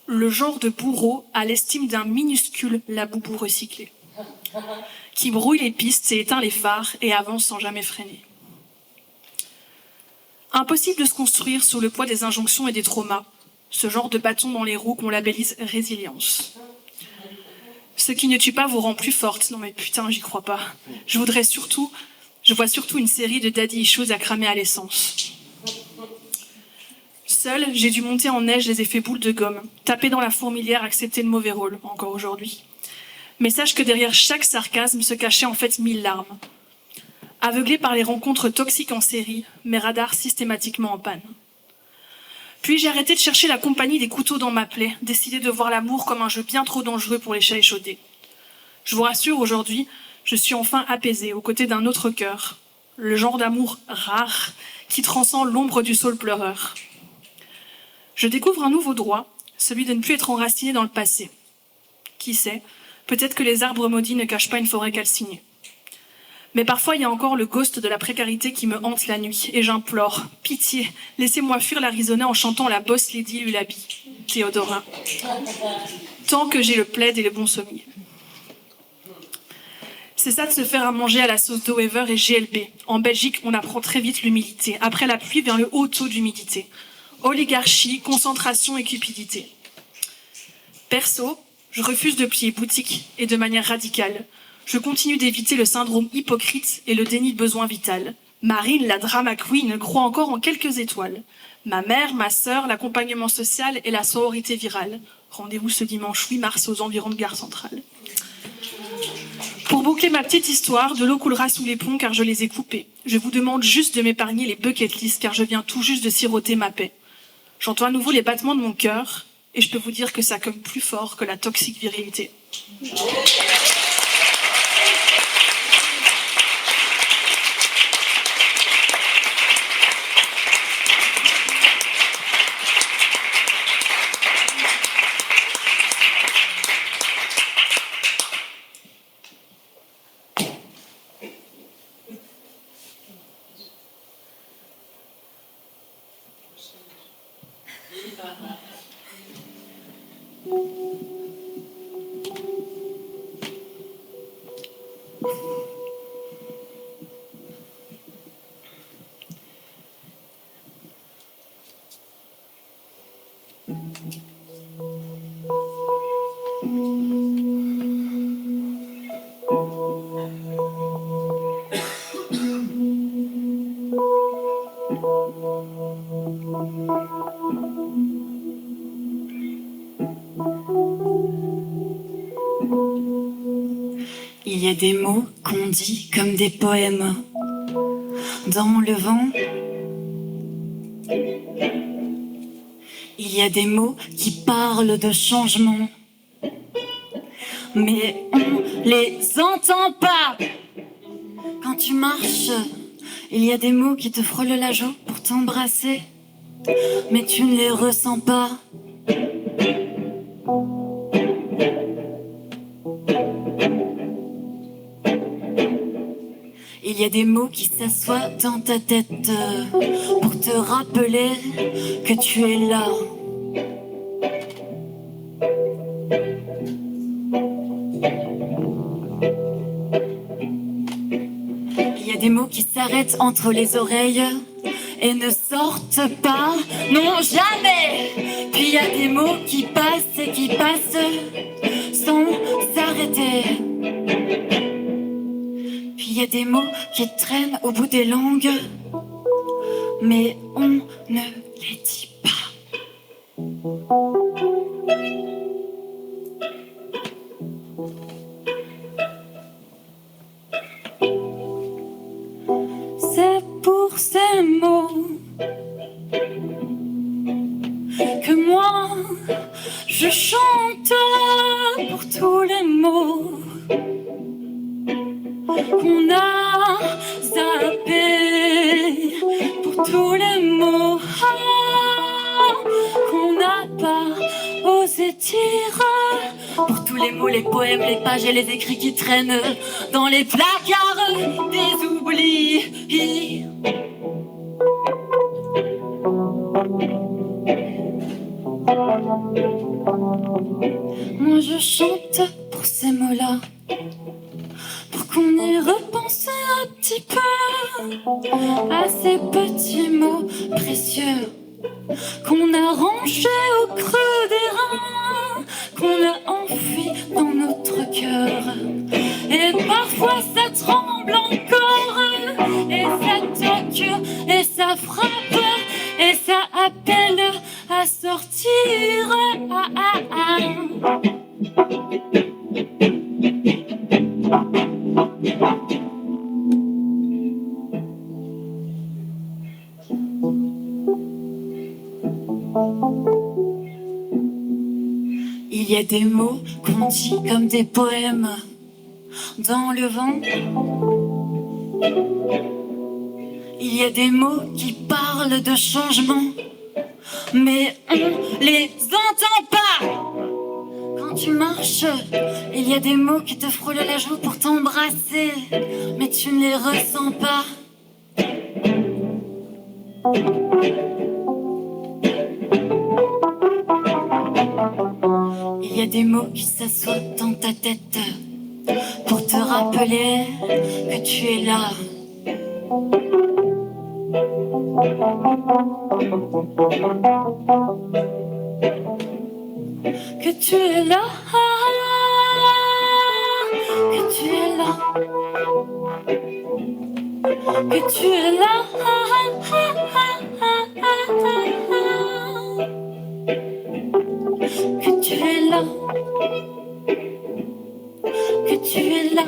Le genre de bourreau à l'estime d'un minuscule laboubou recyclé, qui brouille les pistes et éteint les phares et avance sans jamais freiner. Impossible de se construire sous le poids des injonctions et des traumas, ce genre de bâton dans les roues qu'on labellise résilience. Ce qui ne tue pas vous rend plus forte. Non mais putain, j'y crois pas. Je vois surtout une série de daddy issues à cramer à l'essence. Seule, j'ai dû monter en neige les effets boules de gomme, taper dans la fourmilière, accepter le mauvais rôle, encore aujourd'hui. Mais sache que derrière chaque sarcasme se cachaient en fait 1000 larmes. Aveuglée par les rencontres toxiques en série, mes radars systématiquement en panne. Puis j'ai arrêté de chercher la compagnie des couteaux dans ma plaie, décidé de voir l'amour comme un jeu bien trop dangereux pour les chats échaudés. Je vous rassure, aujourd'hui, je suis enfin apaisée aux côtés d'un autre cœur, le genre d'amour rare qui transcend l'ombre du saule pleureur. Je découvre un nouveau droit, celui de ne plus être enraciné dans le passé. Qui sait, peut-être que les arbres maudits ne cachent pas une forêt calcinée. Mais parfois, il y a encore le ghost de la précarité qui me hante la nuit, et j'implore, pitié, laissez-moi fuir l'Arizona en chantant la boss Lady Lullaby, Théodora. Tant que j'ai le plaid et le bon sommier. C'est ça de se faire à manger à la sauce d'Oever et GLB. En Belgique, on apprend très vite l'humilité. Après la pluie vient le haut taux d'humidité. Oligarchie, concentration et cupidité. Perso, je refuse de plier boutique et de manière radicale. Je continue d'éviter le syndrome hypocrite et le déni de besoin vital. Marine, la drama queen, croit encore en quelques étoiles. Ma mère, ma sœur, l'accompagnement social et la sororité virale. Rendez-vous ce dimanche 8 mars aux environs de Gare Centrale. Pour boucler ma petite histoire, de l'eau coulera sous les ponts car je les ai coupés. Je vous demande juste de m'épargner les bucket lists car je viens tout juste de siroter ma paix. J'entends à nouveau les battements de mon cœur et je peux vous dire que ça comme plus fort que la toxique virilité. Il y a des mots qu'on dit comme des poèmes dans le vent. Il y a des mots qui parlent de changement, mais on les entend pas. Quand tu marches, il y a des mots qui te frôlent la joue pour t'embrasser, mais tu ne les ressens pas. Il y a des mots qui s'assoient dans ta tête pour te rappeler que tu es là. Il y a des mots qui s'arrêtent entre les oreilles et ne sortent pas, non jamais. Puis il y a des mots qui passent et qui passent sans s'arrêter. Il y a des mots qui traînent au bout des langues, mais on ne les dit pas. C'est pour ces mots que moi je chante, pour tous les mots qu'on a zappé, pour tous les mots qu'on n'a pas osé dire, pour tous les mots, les poèmes, les pages et les écrits qui traînent dans les placards des oublis. Moi je chante pour ces mots-là, pour qu'on y repense un petit peu à ces petits mots précieux qu'on a rangés au creux des reins, qu'on a enfouis dans notre cœur. Et parfois ça tremble encore, et ça toque, et ça frappe, et ça appelle à sortir. Il y a des mots qu'on dit comme des poèmes dans le vent. Il y a des mots qui parlent de changement, mais on les entend pas. Quand tu marches, il y a des mots qui te frôlent la joue pour t'embrasser, mais tu ne les ressens pas. Il y a des mots qui s'assoient dans ta tête pour te rappeler que tu es là. Que tu es là, que tu es là, que tu es là. Que tu es là. Que tu es là.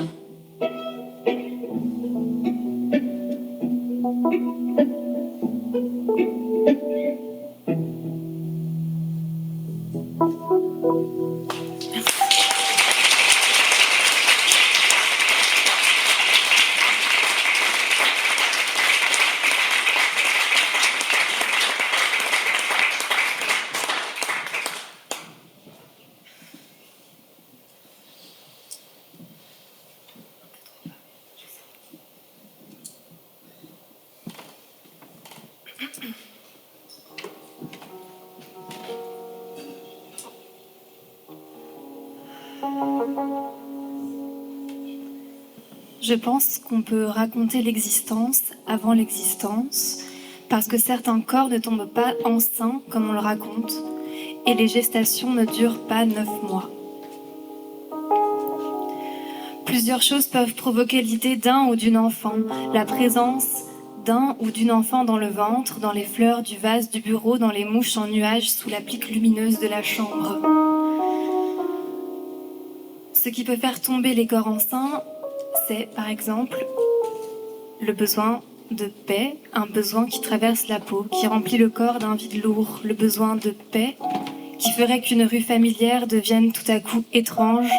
Je pense qu'on peut raconter l'existence avant l'existence, parce que certains corps ne tombent pas enceints comme on le raconte, et les gestations ne durent pas 9 mois. Plusieurs choses peuvent provoquer l'idée d'un ou d'une enfant, la présence d'un ou d'une enfant dans le ventre, dans les fleurs du vase du bureau, dans les mouches en nuages sous la plique lumineuse de la chambre. Ce qui peut faire tomber les corps enceints, c'est par exemple le besoin de paix, un besoin qui traverse la peau, qui remplit le corps d'un vide lourd, le besoin de paix qui ferait qu'une rue familière devienne tout à coup étrange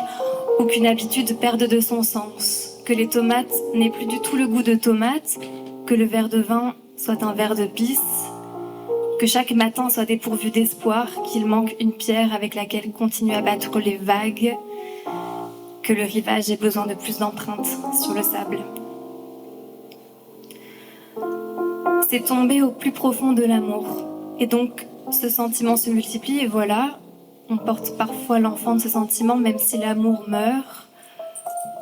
ou qu'une habitude perde de son sens, que les tomates n'aient plus du tout le goût de tomates, que le verre de vin soit un verre de pisse, que chaque matin soit dépourvu d'espoir, qu'il manque une pierre avec laquelle continuer à battre les vagues, que le rivage ait besoin de plus d'empreintes sur le sable. C'est tomber au plus profond de l'amour. Et donc, ce sentiment se multiplie et voilà, on porte parfois l'enfant de ce sentiment même si l'amour meurt.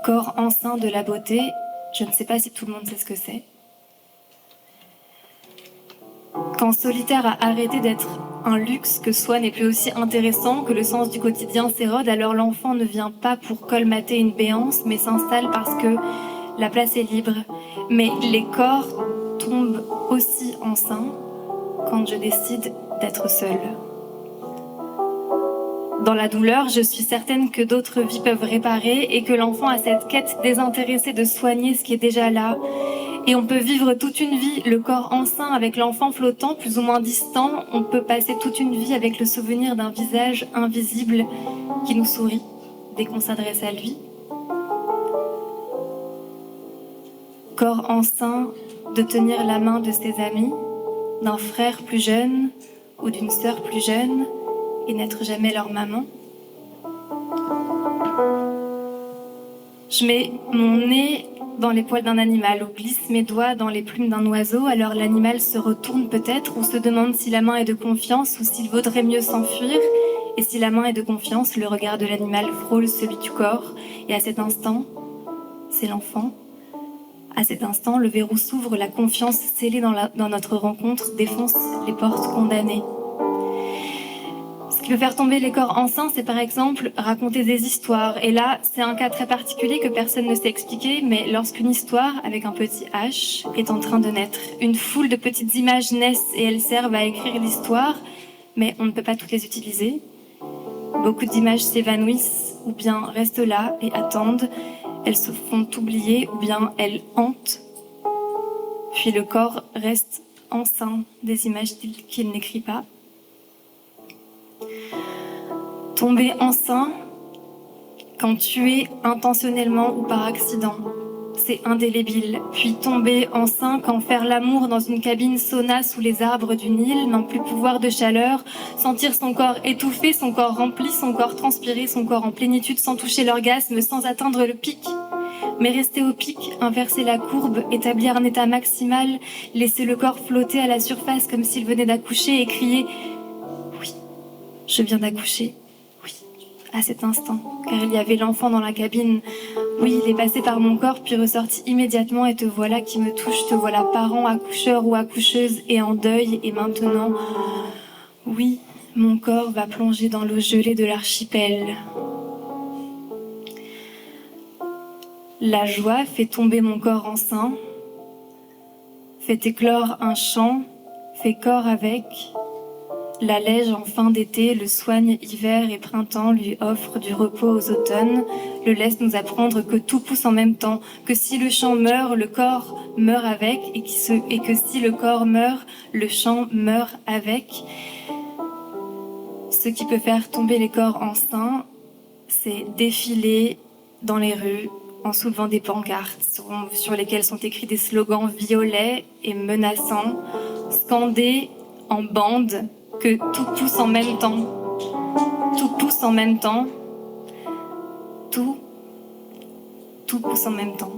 Corps enceint de la beauté, je ne sais pas si tout le monde sait ce que c'est. Quand Solitaire a arrêté d'être un luxe, que soi n'est plus aussi intéressant, que le sens du quotidien s'érode, alors l'enfant ne vient pas pour colmater une béance, mais s'installe parce que la place est libre. Mais les corps tombent aussi enceints quand je décide d'être seule. Dans la douleur, je suis certaine que d'autres vies peuvent réparer et que l'enfant a cette quête désintéressée de soigner ce qui est déjà là. Et on peut vivre toute une vie, le corps enceint avec l'enfant flottant, plus ou moins distant. On peut passer toute une vie avec le souvenir d'un visage invisible qui nous sourit dès qu'on s'adresse à lui. Corps enceint de tenir la main de ses amis, d'un frère plus jeune ou d'une sœur plus jeune et n'être jamais leur maman. Je mets mon nez dans les poils d'un animal ou glisse mes doigts dans les plumes d'un oiseau, alors l'animal se retourne peut-être ou se demande si la main est de confiance ou s'il vaudrait mieux s'enfuir. Et si la main est de confiance, le regard de l'animal frôle celui du corps. Et à cet instant, c'est l'enfant. À cet instant, le verrou s'ouvre, la confiance scellée dans notre rencontre défonce les portes condamnées. Ce qui peut faire tomber les corps enceints, c'est par exemple raconter des histoires. Et là, c'est un cas très particulier que personne ne sait expliquer, mais lorsqu'une histoire, avec un petit H, est en train de naître, une foule de petites images naissent et elles servent à écrire l'histoire, mais on ne peut pas toutes les utiliser. Beaucoup d'images s'évanouissent, ou bien restent là et attendent. Elles se font oublier, ou bien elles hantent. Puis le corps reste enceint des images qu'il n'écrit pas. Tomber enceint quand tué intentionnellement ou par accident, c'est indélébile. Puis tomber enceint quand faire l'amour dans une cabine sauna sous les arbres d'une île, n'en plus pouvoir de chaleur, sentir son corps étouffé, son corps rempli, son corps transpiré, son corps en plénitude sans toucher l'orgasme, sans atteindre le pic. Mais rester au pic, inverser la courbe, établir un état maximal, laisser le corps flotter à la surface comme s'il venait d'accoucher et crier « Oui, je viens d'accoucher. Oui, à cet instant, car il y avait l'enfant dans la cabine. Oui, il est passé par mon corps puis ressorti immédiatement et te voilà qui me touche, te voilà parent, accoucheur ou accoucheuse et en deuil et maintenant, oui, mon corps va plonger dans l'eau gelée de l'archipel. » La joie fait tomber mon corps enceint. fait éclore un chant, fait corps avec, l'allège en fin d'été, le soigne hiver et printemps, lui offre du repos aux automnes, le laisse nous apprendre que tout pousse en même temps, que si le chant meurt, le corps meurt avec, et que si le corps meurt, le chant meurt avec. Ce qui peut faire tomber les corps enceints, c'est défiler dans les rues en soulevant des pancartes sur lesquelles sont écrits des slogans violets et menaçants, scandés en bande que tout pousse en même temps. Tout pousse en même temps. Tout pousse en même temps.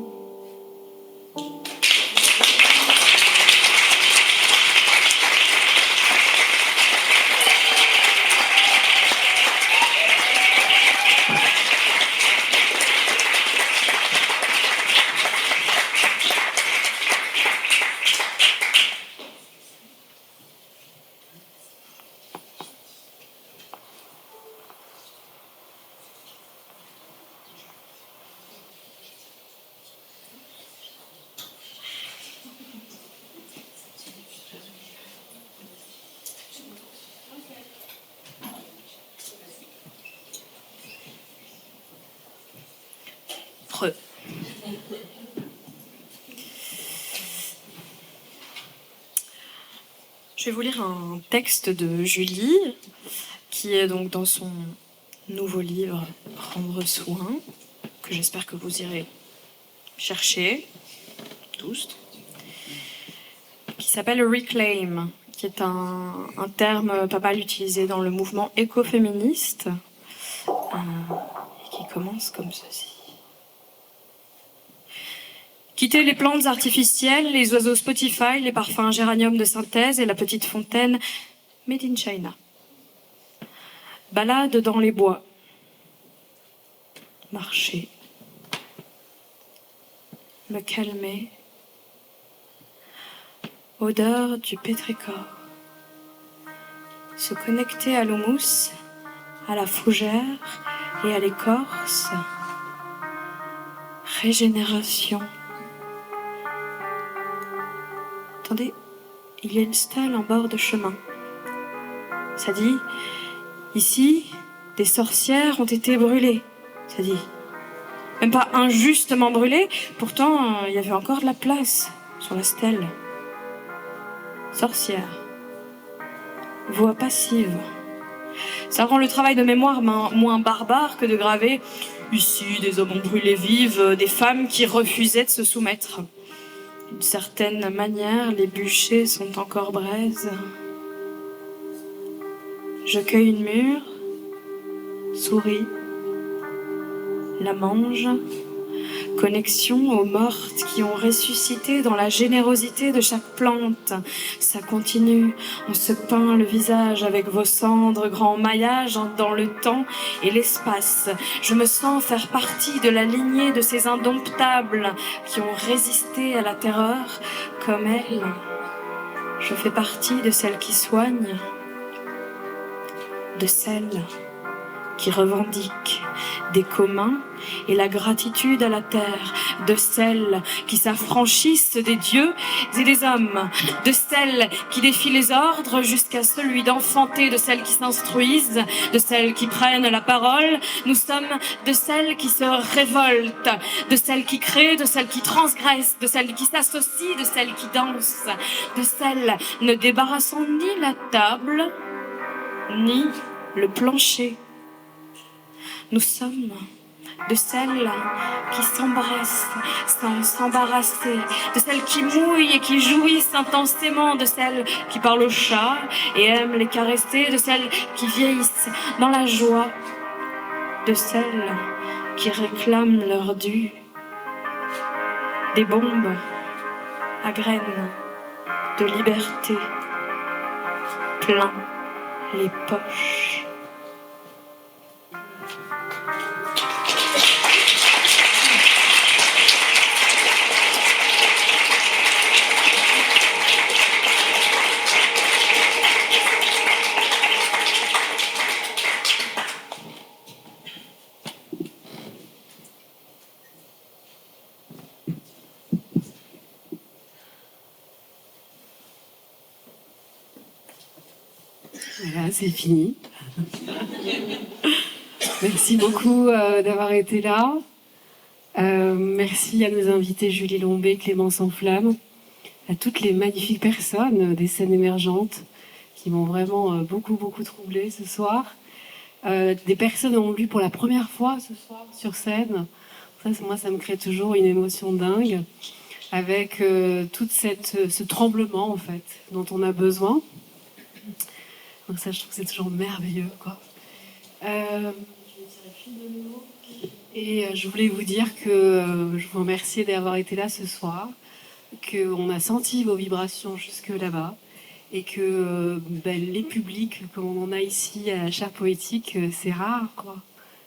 Je vais vous lire un texte de Julie, qui est donc dans son nouveau livre « Prendre soin », que j'espère que vous irez chercher, tous, qui s'appelle « Reclaim », qui est un terme pas mal utilisé dans le mouvement écoféministe, et qui commence comme ceci. Quitter les plantes artificielles, les oiseaux Spotify, les parfums géranium de synthèse et la petite fontaine made in China. Balade dans les bois. Marcher. Me calmer. Odeur du pétrichor. Se connecter à l'houmous, à la fougère et à l'écorce. Régénération. Attendez, il y a une stèle en bord de chemin. Ça dit, ici, des sorcières ont été brûlées. Ça dit, même pas injustement brûlées, pourtant il y avait encore de la place sur la stèle. Sorcière. Voix passive. Ça rend le travail de mémoire moins barbare que de graver ici des hommes ont brûlé vives, des femmes qui refusaient de se soumettre. D'une certaine manière, les bûchers sont encore braises. Je cueille une mûre, souris, la mange. Connexion aux mortes qui ont ressuscité dans la générosité de chaque plante. Ça continue, on se peint le visage avec vos cendres, grand maillage dans le temps et l'espace. Je me sens faire partie de la lignée de ces indomptables qui ont résisté à la terreur comme elle. Je fais partie de celles qui soignent, de celles qui revendiquent des communs et la gratitude à la terre, de celles qui s'affranchissent des dieux et des hommes, de celles qui défient les ordres jusqu'à celui d'enfanter, de celles qui s'instruisent, de celles qui prennent la parole. Nous sommes de celles qui se révoltent, de celles qui créent, de celles qui transgressent, de celles qui s'associent, de celles qui dansent, de celles ne débarrassant ni la table, ni le plancher. Nous sommes de celles qui s'embrassent sans s'embarrasser, de celles qui mouillent et qui jouissent intensément, de celles qui parlent aux chats et aiment les caresser, de celles qui vieillissent dans la joie, de celles qui réclament leur dû, des bombes à graines de liberté, plein les poches. Voilà, c'est fini. Merci beaucoup d'avoir été là. Merci à nos invités Julie Lombé, Clémence Enflamme, à toutes les magnifiques personnes des scènes émergentes qui m'ont vraiment beaucoup troublée ce soir. Des personnes ont lu pour la première fois ce soir sur scène. Moi, ça me crée toujours une émotion dingue, avec tout ce tremblement, en fait, dont on a besoin. Donc ça, je trouve que c'est toujours merveilleux, quoi. Et je voulais vous dire que je vous remercie d'avoir été là ce soir, qu'on a senti vos vibrations jusque là-bas, et que les publics, comme on en a ici à la Chaire Poétique, c'est rare, quoi.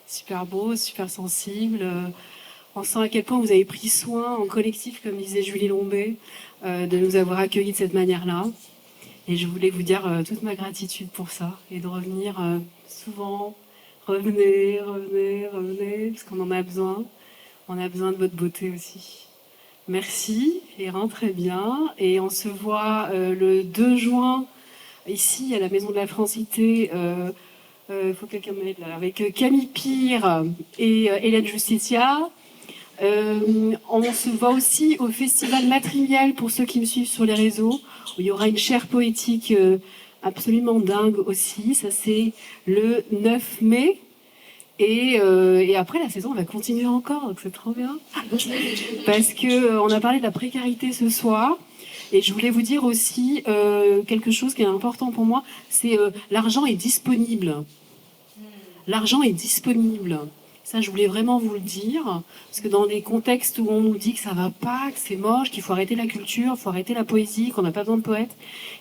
Super beau, super sensible. On sent à quel point vous avez pris soin en collectif, comme disait Julie Lombé, de nous avoir accueillis de cette manière-là. Et je voulais vous dire toute ma gratitude pour ça, et de revenir souvent. Revenez, parce qu'on en a besoin. On a besoin de votre beauté aussi. Merci et rentrez bien. Et on se voit le 2 juin ici à la Maison de la Francité. Il faut que quelqu'un m'aide là. Avec Camille Pire et Hélène Justitia. On se voit aussi au Festival Matrimiel pour ceux qui me suivent sur les réseaux, où il y aura une chaire poétique absolument dingue aussi. Ça, c'est le 9 mai. Et après, la saison va continuer encore, donc c'est trop bien. Parce qu'on a parlé de la précarité ce soir. Et je voulais vous dire aussi quelque chose qui est important pour moi, c'est l'argent est disponible. L'argent est disponible. Ça, je voulais vraiment vous le dire, parce que dans des contextes où on nous dit que ça va pas, que c'est moche, qu'il faut arrêter la culture, qu'il faut arrêter la poésie, qu'on n'a pas besoin de poètes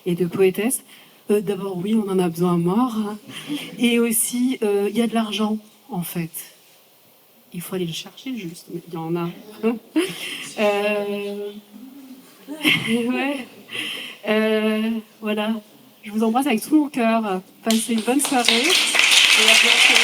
et de poétesses, d'abord, oui, on en a besoin à mort. Hein. Et aussi, il y a de l'argent, en fait. Il faut aller le chercher, juste, mais il y en a. Voilà. Je vous embrasse avec tout mon cœur. Passez une bonne soirée. Et à bientôt.